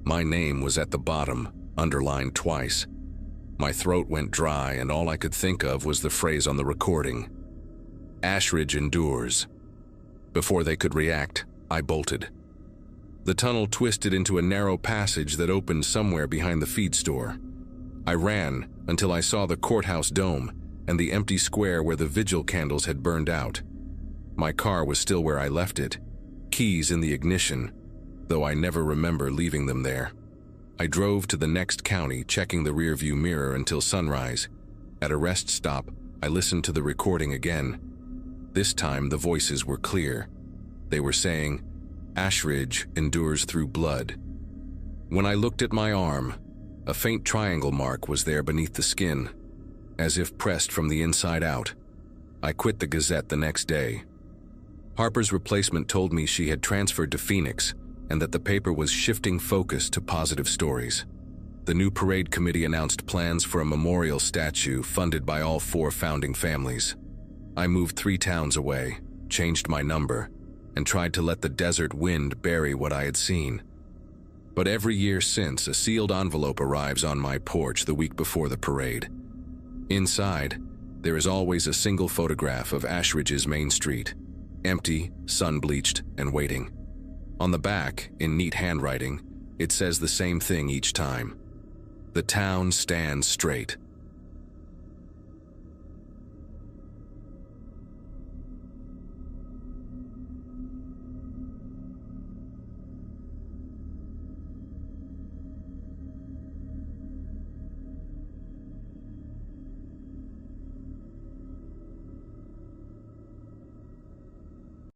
My name was at the bottom, underlined twice. My throat went dry, and all I could think of was the phrase on the recording: "Ashridge endures." Before they could react, I bolted. The tunnel twisted into a narrow passage that opened somewhere behind the feed store. I ran until I saw the courthouse dome and the empty square where the vigil candles had burned out. My car was still where I left it, keys in the ignition, though I never remember leaving them there. I drove to the next county, checking the rearview mirror until sunrise. At a rest stop, I listened to the recording again. This time, the voices were clear. They were saying, "Ashridge endures through blood." When I looked at my arm, a faint triangle mark was there beneath the skin, as if pressed from the inside out. I quit the Gazette the next day. Harper's replacement told me she had transferred to Phoenix and that the paper was shifting focus to positive stories. The new parade committee announced plans for a memorial statue funded by all 4 founding families. I moved 3 towns away, changed my number, and tried to let the desert wind bury what I had seen. But every year since, a sealed envelope arrives on my porch the week before the parade. Inside, there is always a single photograph of Ashridge's main street, empty, sun-bleached, and waiting. On the back, in neat handwriting, it says the same thing each time: "The town stands straight."